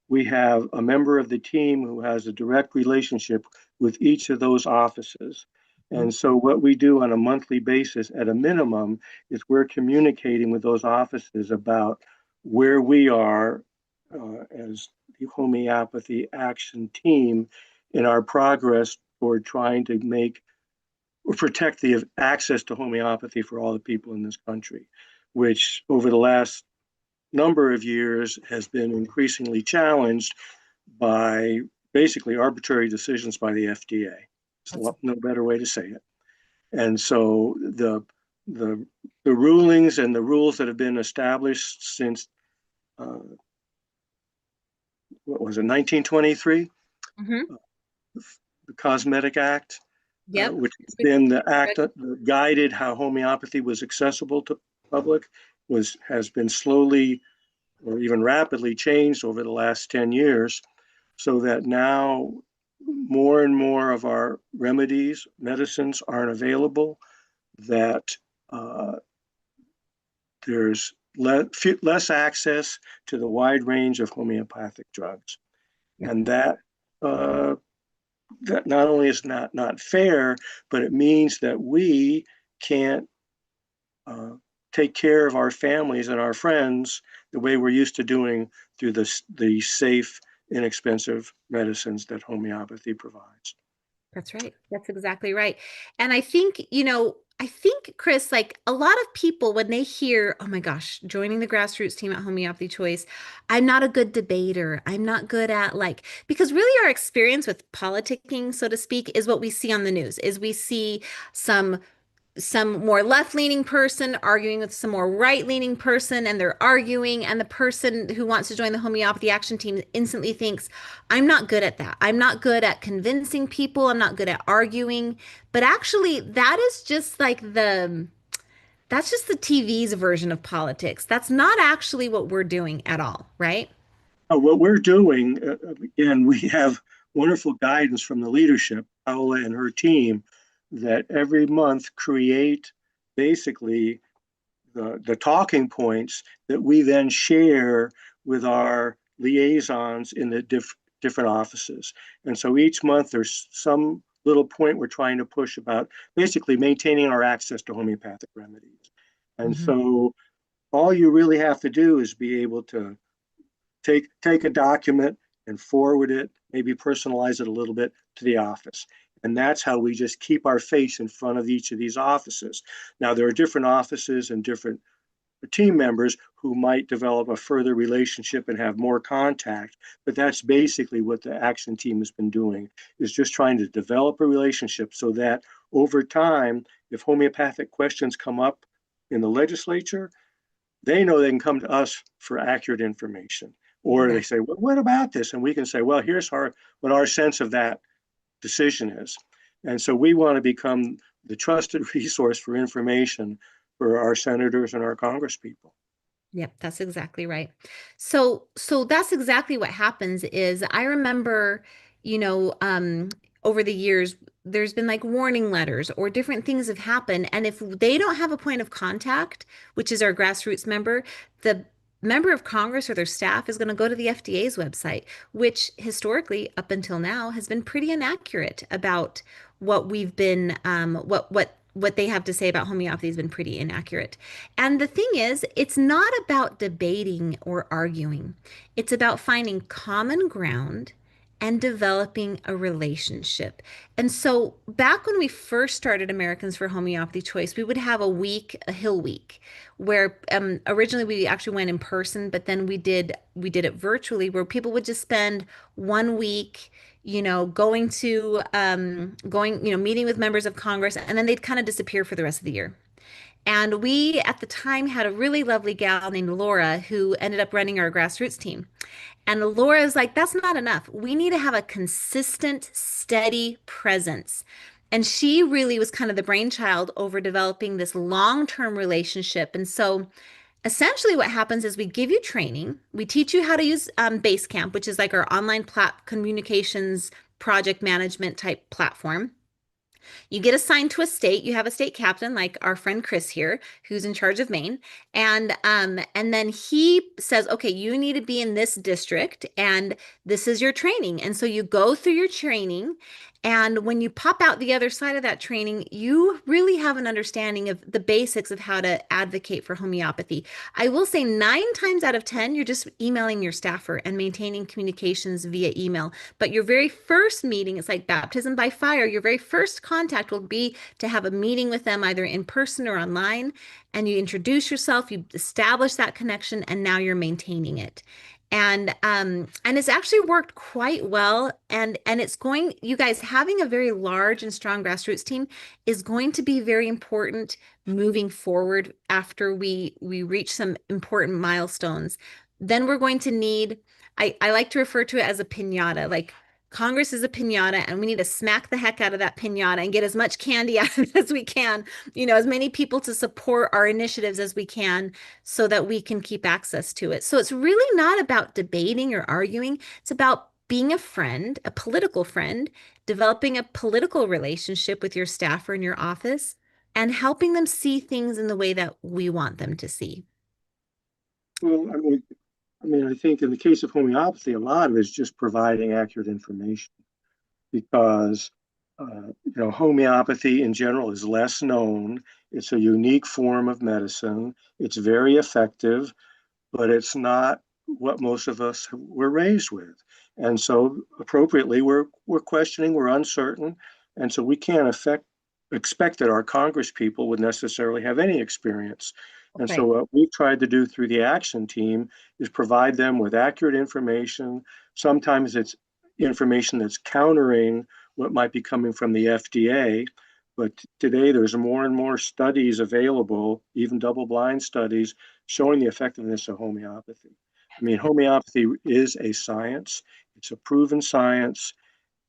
we have a member of the team who has a direct relationship with each of those offices. And so, what we do on a monthly basis, at a minimum, is we're communicating with those offices about where we are as the homeopathy action team in our progress toward trying to make or protect the access to homeopathy for all the people in this country, which over the last number of years has been increasingly challenged by basically arbitrary decisions by the FDA. That's It's no better way to say it. And so the the rulings and the rules that have been established since uh, what was it, 1923, Mhm. the Cosmetic Act, Yep. which has been the act that guided how homeopathy was accessible to the public, has been slowly or even rapidly changed over the last 10 years, so that now more and more of our remedies, medicines aren't available, that uh, there's less access to the wide range of homeopathic drugs. Yep. And uh, that not only is not fair, but it means that we can't uh, take care of our families and our friends the way we're used to doing through the safe, inexpensive medicines that homeopathy provides. That's right. That's exactly right. And I think, I think, Chris, like a lot of people, when they hear, oh my gosh, joining the grassroots team at Homeopathy Choice, I'm not a good debater. I'm not good at like, because really our experience with politicking, so to speak, is what we see on the news, is we see some some more left-leaning person arguing with some more right-leaning person and they're arguing and the person who wants to join the homeopathy action team instantly thinks I'm not good at that. I'm not good at convincing people. I'm not good at arguing. But actually that is just like that's just the TV's version of politics. That's not actually what we're doing at all, right? What we're doing, again, we have wonderful guidance from the leadership, Paola and her team, that every month create basically the talking points that we then share with our liaisons in the different offices. And so each month there's some little point we're trying to push about basically maintaining our access to homeopathic remedies. And Mhm. so all you really have to do is be able to take a document and forward it, maybe personalize it a little bit to the office. And that's how we just keep our face in front of each of these offices. Now, there are different offices and different team members who might develop a further relationship and have more contact, but that's basically what the action team has been doing, is just trying to develop a relationship so that over time, if homeopathic questions come up in the legislature, they know they can come to us for accurate information. Or they Right. say, well, what about this? And we can say, well, here's what our sense of that decision is. And so we want to become the trusted resource for information for our senators and our congresspeople. Yep, that's exactly right. So that's exactly what happens is I remember, over the years, there's been like warning letters or different things have happened. And if they don't have a point of contact, which is our grassroots member, the member of Congress or their staff is going to go to the FDA's website, which historically, up until now, has been pretty inaccurate about what we've been, what they have to say about homeopathy has been pretty inaccurate. And the thing is, it's not about debating or arguing. It's about finding common ground and developing a relationship. And so, back when we first started Americans for Homeopathy Choice, we would have a week, a Hill Week, where originally we actually went in person, but then we did it virtually, where people would just spend 1 week, going to meeting with members of Congress, and then they'd kind of disappear for the rest of the year. And we at the time had a really lovely gal named Laura who ended up running our grassroots team. And Laura is like, that's not enough. We need to have a consistent, steady presence. And she really was kind of the brainchild over developing this long-term relationship. And so essentially what happens is we give you training. We teach you how to use Basecamp, which is like our online communications project management type platform. You get assigned to a state. You have a state captain, like our friend Chris here, who's in charge of Maine, and then he says, "Okay, you need to be in this district, and this is your training." And so you go through your training, and when you pop out the other side of that training, you really have an understanding of the basics of how to advocate for homeopathy. I will say 9 times out of 10, you're just emailing your staffer and maintaining communications via email. But your very first meeting, it's like baptism by fire. Your very first contact will be to have a meeting with them either in person or online, and you introduce yourself, you establish that connection, and now you're maintaining it. And it's actually worked quite well. And it's going, you guys, having a very large and strong grassroots team is going to be very important moving forward after we reach some important milestones. Then we're going to need, I like to refer to it as a piñata. Like Congress is a piñata, and we need to smack the heck out of that piñata and get as much candy out of it as we can, as many people to support our initiatives as we can so that we can keep access to it. So it's really not about debating or arguing. It's about being a friend, a political friend, developing a political relationship with your staffer in your office, and helping them see things in the way that we want them to see. Well, I think in the case of homeopathy, a lot of it is just providing accurate information because, homeopathy in general is less known. It's a unique form of medicine. It's very effective, but it's not what most of us were raised with. And so appropriately, we're questioning, we're uncertain. And so we can't expect that our Congress people would necessarily have any experience. And so what we've tried to do through the action team is provide them with accurate information. Sometimes it's information that's countering what might be coming from the FDA. But today there's more and more studies available, even double-blind studies, showing the effectiveness of homeopathy. I mean, homeopathy is a science. It's a proven science.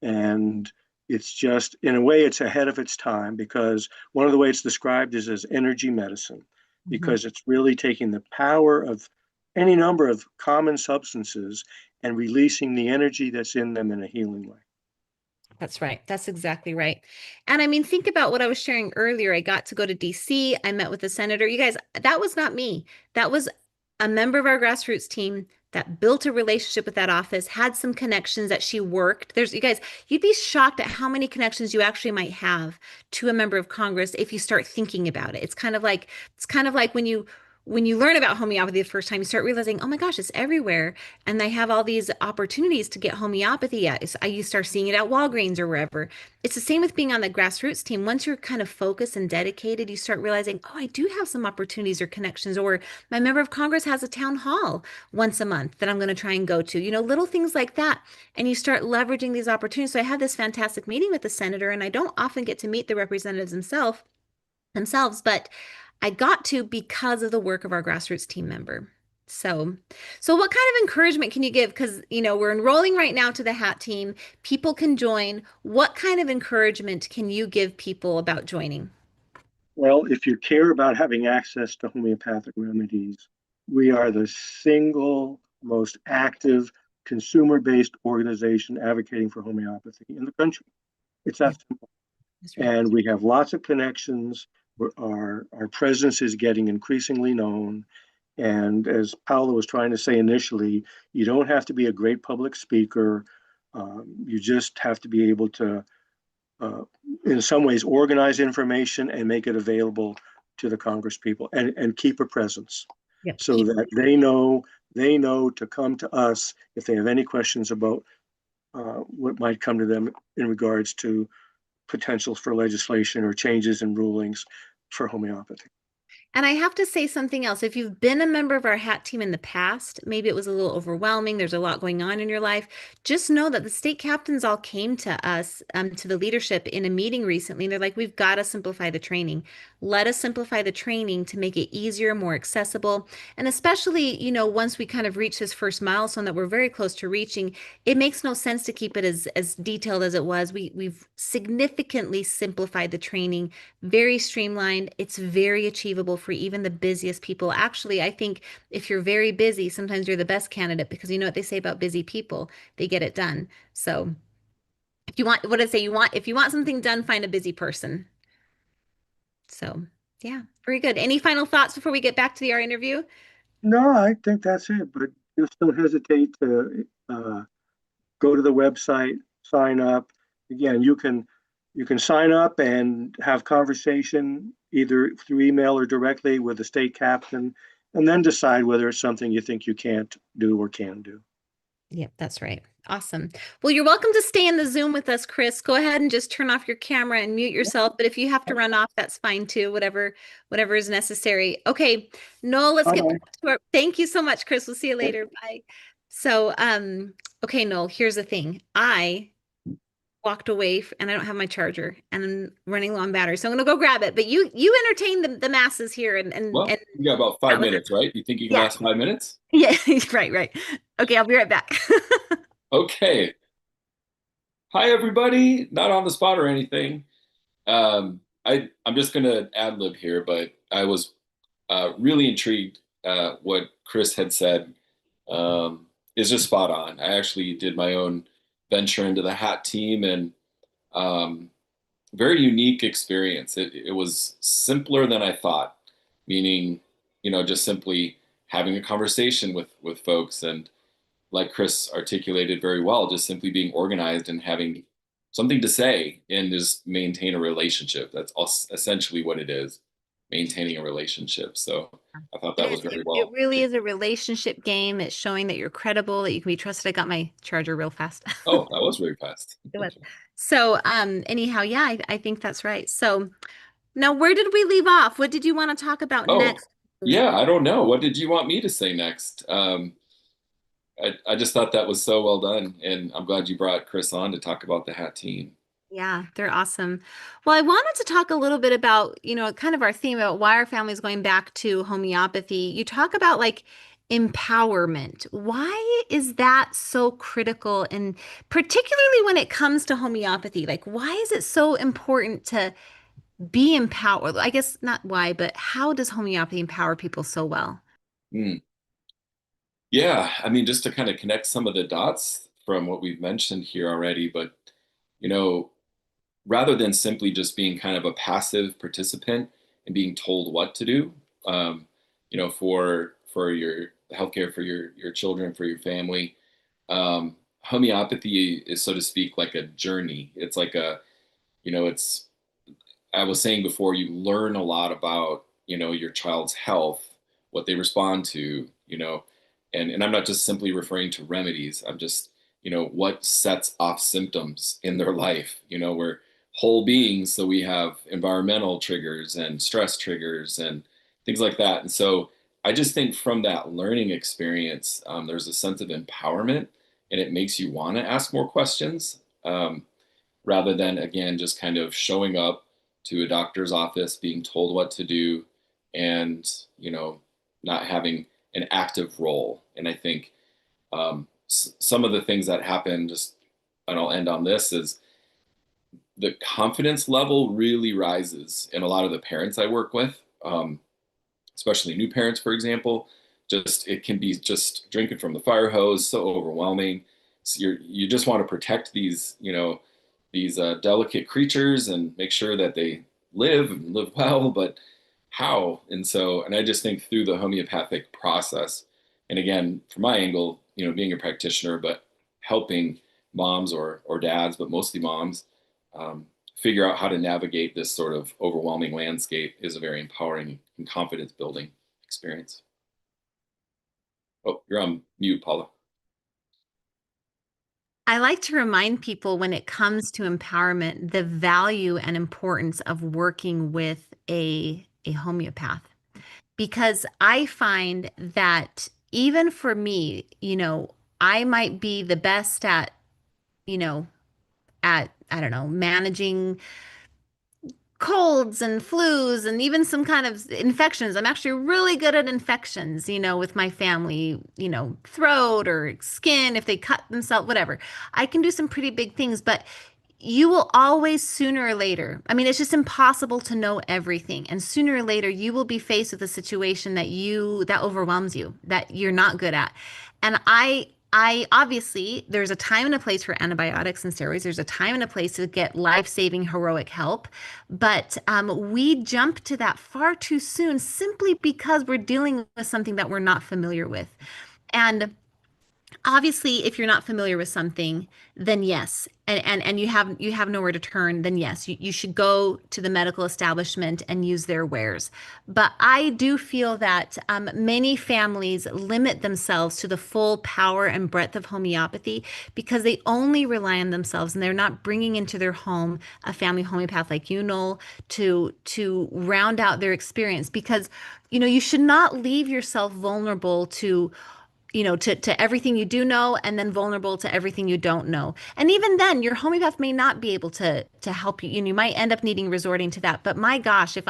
And it's just, in a way, it's ahead of its time because one of the ways it's described is as energy medicine, because it's really taking the power of any number of common substances and releasing the energy that's in them in a healing way. That's right. That's exactly right. And I mean, think about what I was sharing earlier. I got to go to DC. I met with the senator. You guys, that was not me. That was a member of our grassroots team that built a relationship with that office, had some connections that she worked. You guys, you'd be shocked at how many connections you actually might have to a member of Congress if you start thinking about it. It's kind of like when you learn about homeopathy the first time, you start realizing, oh my gosh, it's everywhere. And they have all these opportunities to get homeopathy at. You start seeing it at Walgreens or wherever. It's the same with being on the grassroots team. Once you're kind of focused and dedicated, you start realizing, oh, I do have some opportunities or connections, or my member of Congress has a town hall once a month that I'm going to try and go to, little things like that. And you start leveraging these opportunities. So I had this fantastic meeting with the senator, and I don't often get to meet the representatives themselves, but I got to because of the work of our grassroots team member. So what kind of encouragement can you give? Because, we're enrolling right now to the HAT team. People can join. What kind of encouragement can you give people about joining? Well, if you care about having access to homeopathic remedies, we are the single most active consumer-based organization advocating for homeopathy in the country. It's that simple. Right. And we have lots of connections. Our presence is getting increasingly known. And as Paula was trying to say initially, you don't have to be a great public speaker. You just have to be able to, in some ways, organize information and make it available to the Congress people and keep a presence. Yep. So that they know to come to us if they have any questions about what might come to them in regards to potentials for legislation or changes in rulings for homeopathy. And I have to say something else. If you've been a member of our HAT team in the past, maybe it was a little overwhelming, there's a lot going on in your life, just know that the state captains all came to us, to the leadership in a meeting recently. And they're like, we've got to simplify the training. Let us simplify the training to make it easier, more accessible. And especially, once we kind of reach this first milestone that we're very close to reaching, it makes no sense to keep it as detailed as it was. We've significantly simplified the training, very streamlined. It's very achievable for even the busiest people. Actually, I think if you're very busy, sometimes you're the best candidate because you know what they say about busy people, they get it done. So if you want, what did I say? If you want something done, find a busy person. So yeah, very good. Any final thoughts before we get back to our interview? No, I think that's it, but just don't hesitate to go to the website, sign up. Again, you can sign up and have conversation either through email or directly with the state captain, and then decide whether it's something you think you can't do or can do. Yep, that's right. Awesome. Well, you're welcome to stay in the Zoom with us, Chris. Go ahead and just turn off your camera and mute yourself. But if you have to run off, that's fine too. Whatever is necessary. Okay, Noel, let's get Bye-bye. back to our. Thank you so much, Chris. We'll see you later. Bye. So, okay, Noel, here's the thing. I walked away and I don't have my charger and I'm running low on battery. So I'm gonna go grab it. But you entertain the masses here and Well, you got about that 5 was it. minutes, right? You think you can Yeah. last 5 minutes? Yeah, right, right. Okay, I'll be right back. Okay. Hi, everybody. Not on the spot or anything. I'm just gonna ad lib here, but I was really intrigued. What Chris had said is just spot on. I actually did my own venture into the hat team, and um, very unique experience. It was simpler than I thought, meaning, just simply having a conversation with folks, and like Chris articulated very well, just simply being organized and having something to say and just maintain a relationship. That's essentially what it is, maintaining a relationship. So I thought It that was is. very It well. really is a relationship game. It's showing that you're credible, that you can be trusted. I got my charger real fast. Oh, that was very fast. It was. So, anyhow, yeah, I think that's right. So now where did we leave off? What did you want to talk about Oh, next? yeah, I don't know. What did you want me to say next? I just thought that was so well done, and I'm glad you brought Chris on to talk about the hat team. Yeah, they're awesome. Well, I wanted to talk a little bit about, kind of our theme about why our family is going back to homeopathy. You talk about like empowerment. Why is that so critical? And particularly when it comes to homeopathy, like why is it so important to be empowered? I guess not why, but how does homeopathy empower people so well? Hmm. Yeah, I mean, just to kind of connect some of the dots from what we've mentioned here already, but you know, rather than simply just being kind of a passive participant and being told what to do, um, for your healthcare for your children, for your family, homeopathy is, so to speak, like a journey. It's like it's I was saying before, you learn a lot about, your child's health, what they respond to, and I'm not just simply referring to remedies. I'm just, what sets off symptoms in their life. We're whole beings, so we have environmental triggers and stress triggers and things like that. And so I just think from that learning experience, there's a sense of empowerment, and it makes you want to ask more questions. Rather than, again, just kind of showing up to a doctor's office being told what to do, and not having an active role. And I think some of the things that happen, just, and I'll end on this, is the confidence level really rises in a lot of the parents I work with, especially new parents, for example. Just, it can be just drinking from the fire hose, so overwhelming. So you just want to protect these delicate creatures and make sure that they live and live well, but how? And I just think through the homeopathic process, and again, from my angle, being a practitioner, but helping moms or dads, but mostly moms, um, figure out how to navigate this sort of overwhelming landscape is a very empowering and confidence building experience. Oh, you're on mute, Paula. I like to remind people when it comes to empowerment, the value and importance of working with a homeopath. because I find that even for me, I might be the best at, you know, I don't know, managing colds and flus and even some kind of infections. I'm actually really good at infections, with my family, throat or skin, if they cut themselves, whatever. I can do some pretty big things, but you will always sooner or later, I mean, it's just impossible to know everything. And sooner or later, you will be faced with a situation that overwhelms you, that you're not good at. And I obviously, there's a time and a place for antibiotics and steroids. There's a time and a place to get life-saving heroic help. But we jump to that far too soon simply because we're dealing with something that we're not familiar with. And obviously, if you're not familiar with something, then yes, and you have nowhere to turn, then yes, you should go to the medical establishment and use their wares. But I do feel that many families limit themselves to the full power and breadth of homeopathy because they only rely on themselves and they're not bringing into their home a family homeopath like you, Noel, to round out their experience. Because you should not leave yourself vulnerable to everything you do know and then vulnerable to everything you don't know. And even then, your homeopath may not be able to help you. You might end up needing resorting to that. But my gosh, if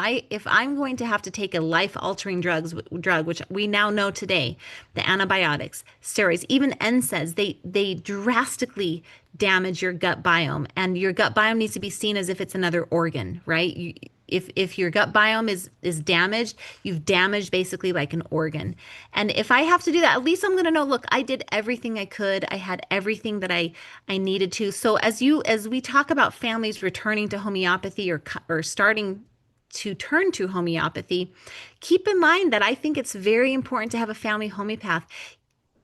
I'm going to have to take a life-altering drug, which we now know today, the antibiotics, steroids, even NSAIDs, they drastically damage your gut biome. And your gut biome needs to be seen as if it's another organ, right? If your gut biome is damaged, you've damaged basically like an organ. And if I have to do that, at least I'm going to know, look, I did everything I could. I had everything that I needed to. So as we talk about families returning to homeopathy or starting to turn to homeopathy, keep in mind that I think it's very important to have a family homeopath.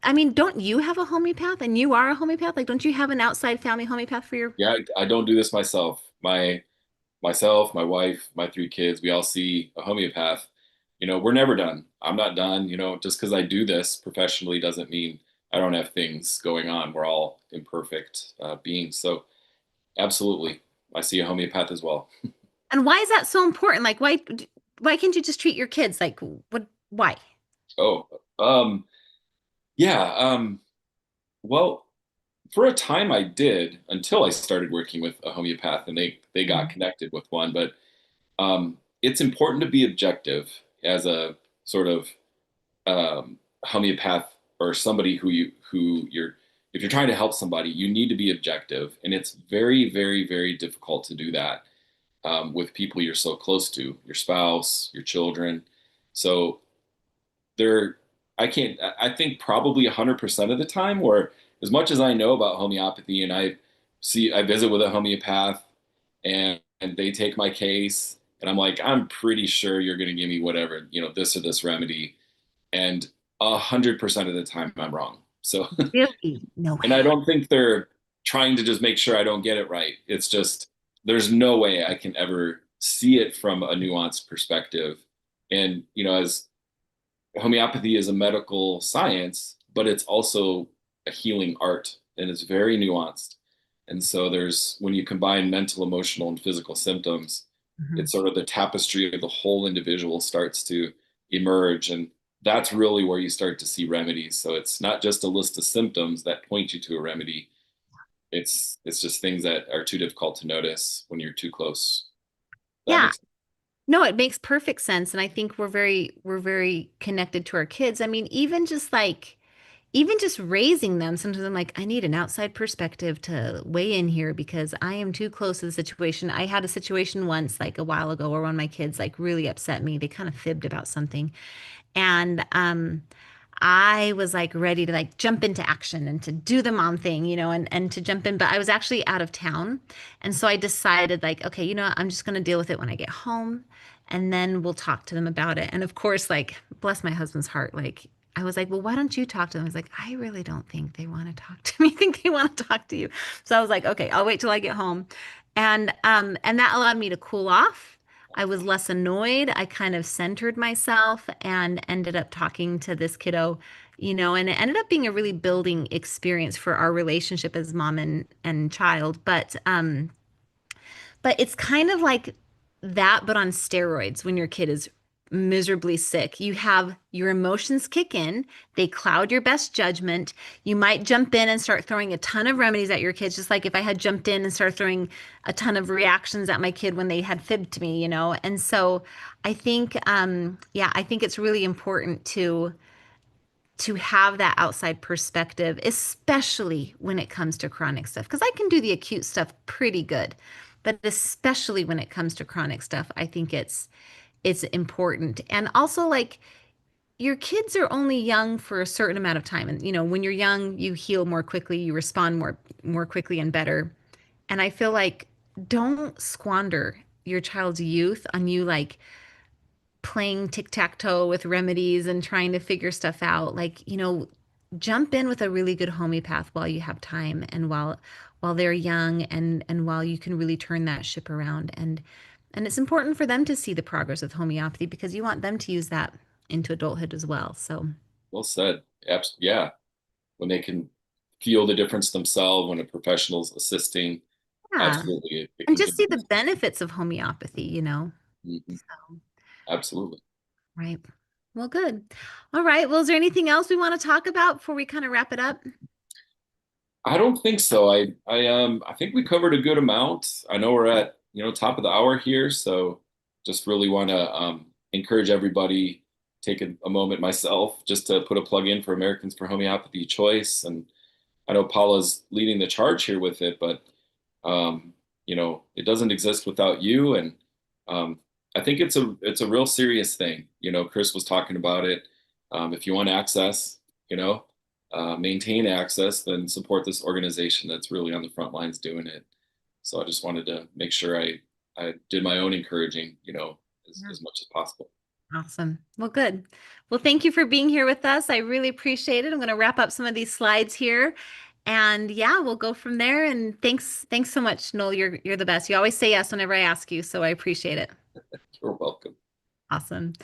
I mean, don't you have a homeopath and you are a homeopath? Like, don't you have an outside family homeopath for your? Yeah, I don't do this myself. Myself, my wife, my three kids, we all see a homeopath. We're never done. I'm not done. Just because I do this professionally doesn't mean I don't have things going on. We're all imperfect beings. So absolutely, I see a homeopath as well. And why is that so important? Like, why can't you just treat your kids? Like, what? Why? Oh, yeah. Well, for a time I did until I started working with a homeopath and they got connected with one. But it's important to be objective as a sort of homeopath or somebody who you're if you're trying to help somebody, you need to be objective, and it's very, very, very difficult to do that with people you're so close to, your spouse, your children. So there, I can't. I think probably 100% of the time, where as much as I know about homeopathy, and I visit with a homeopath, and they take my case, and I'm like, I'm pretty sure you're going to give me whatever, this or this remedy, and 100% of the time I'm wrong. So, Really? No and I way. don't think they're trying to just make sure I don't get it right. It's just there's no way I can ever see it from a nuanced perspective. And as homeopathy is a medical science, but it's also a healing art, and it's very nuanced. And so when you combine mental, emotional, and physical symptoms, Mhm. it's sort of the tapestry of the whole individual starts to emerge. And that's really where you start to see remedies. So it's not just a list of symptoms that point you to a remedy. It's just things that are too difficult to notice when you're too close. That Yeah. makes No, it makes perfect sense. And I think we're very connected to our kids. I mean, even just raising them, sometimes I'm like, I need an outside perspective to weigh in here because I am too close to the situation. I had a situation once, like a while ago, where one of my kids like really upset me. They kind of fibbed about something. And I was like ready to like jump into action and to do the mom thing, and to jump in. But I was actually out of town. And so I decided, like, okay, I'm just going to deal with it when I get home and then we'll talk to them about it. And of course, like, bless my husband's heart, like, I was like, well, why don't you talk to them? I was like, I really don't think they want to talk to me. I think they want to talk to you. So I was like, okay, I'll wait till I get home. And that allowed me to cool off. I was less annoyed. I kind of centered myself and ended up talking to this kiddo, and it ended up being a really building experience for our relationship as mom and child. But it's kind of like that, but on steroids when your kid is miserably sick. You have your emotions kick in, they cloud your best judgment. You might jump in and start throwing a ton of remedies at your kids, just like if I had jumped in and started throwing a ton of reactions at my kid when they had fibbed to me, you know? And so I think, yeah, I think it's really important to have that outside perspective, especially when it comes to chronic stuff. Because I can do the acute stuff pretty good, but especially when it comes to chronic stuff, I think it's important. And also, like, your kids are only young for a certain amount of time, and you know, when you're young, you heal more quickly, you respond more quickly and better. And I feel like don't squander your child's youth on you like playing tic-tac-toe with remedies and trying to figure stuff out. Like, you know, jump in with a really good homeopath while you have time and while they're young and while you can really turn that ship around. And it's important for them to see the progress of homeopathy because you want them to use that into adulthood as well. So, Well said. Yeah. When they can feel the difference themselves when a professional's assisting, yeah. absolutely. It And can just do see the benefits of homeopathy, you know. Mhm. So, Absolutely. right. Well, good. All right. Well, is there anything else we want to talk about before we kind of wrap it up? I don't think so. I think we covered a good amount. I know we're at, top of the hour here, so just really want to encourage everybody, take a moment myself just to put a plug in for Americans for Homeopathy Choice. And I know Paula's leading the charge here with it, but it doesn't exist without you. And um, I think it's a real serious thing. Chris was talking about it. If you want access, maintain access, then support this organization that's really on the front lines doing it. So I just wanted to make sure I did my own encouraging, Yeah. as much as possible. Awesome. Well, good. Well, thank you for being here with us. I really appreciate it. I'm going to wrap up some of these slides here. And yeah, we'll go from there. And thanks so much, Noel. You're the best. You always say yes whenever I ask you, so I appreciate it. You're welcome. Awesome.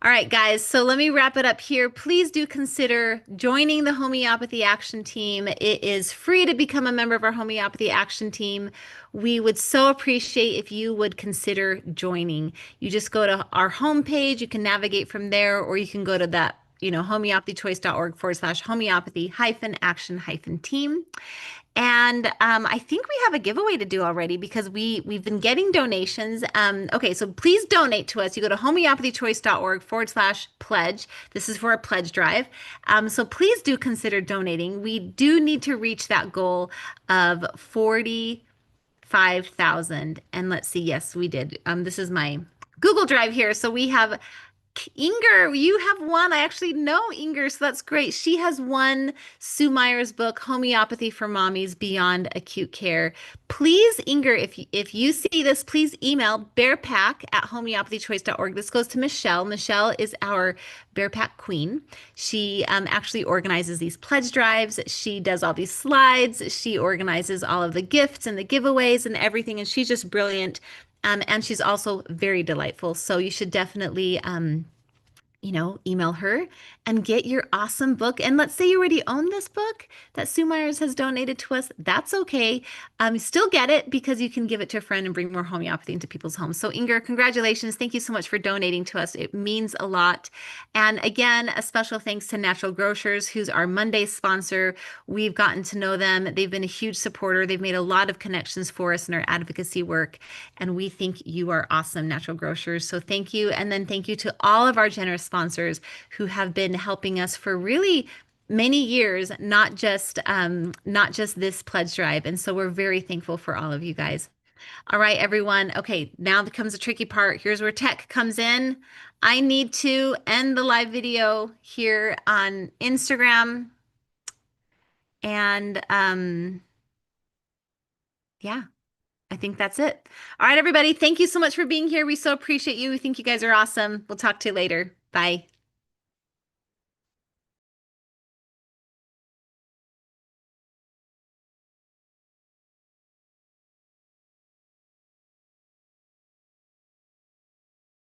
All right, guys. So let me wrap it up here. Please do consider joining the Homeopathy Action Team. It is free to become a member of our Homeopathy Action Team. We would so appreciate if you would consider joining. You just go to our homepage. You can navigate from there, or you can go to that, homeopathychoice.org/homeopathy-action-team. And I think we have a giveaway to do already because we've been getting donations. Okay, so please donate to us. You go to homeopathychoice.org/pledge. This is for a pledge drive. So please do consider donating. We do need to reach that goal of 45,000. And let's see, yes, we did. This is my Google Drive here. So we have Inger, you have one. I actually know Inger, so that's great. She has won Sue Meyer's book, Homeopathy for Mommies Beyond Acute Care. Please, Inger, if you see this, please email bearpack@homeopathychoice.org. This goes to Michelle. Michelle is our Bearpack queen. She actually organizes these pledge drives. She does all these slides. She organizes all of the gifts and the giveaways and everything, and she's just brilliant. And she's also very delightful. So you should definitely, email her and get your awesome book. And let's say you already own this book that Sue Myers has donated to us. That's okay. Still get it because you can give it to a friend and bring more homeopathy into people's homes. So Inger, congratulations. Thank you so much for donating to us. It means a lot. And again, a special thanks to Natural Grocers, who's our Monday sponsor. We've gotten to know them. They've been a huge supporter. They've made a lot of connections for us in our advocacy work. And we think you are awesome, Natural Grocers. So thank you. And then thank you to all of our generous sponsors who have been helping us for really many years, not just this pledge drive. And so we're very thankful for all of you guys. All right, everyone. Okay, now comes the tricky part. Here's where tech comes in. I need to end the live video here on Instagram. And yeah, I think that's it. All right, everybody. Thank you so much for being here. We so appreciate you. We think you guys are awesome. We'll talk to you later. Bye.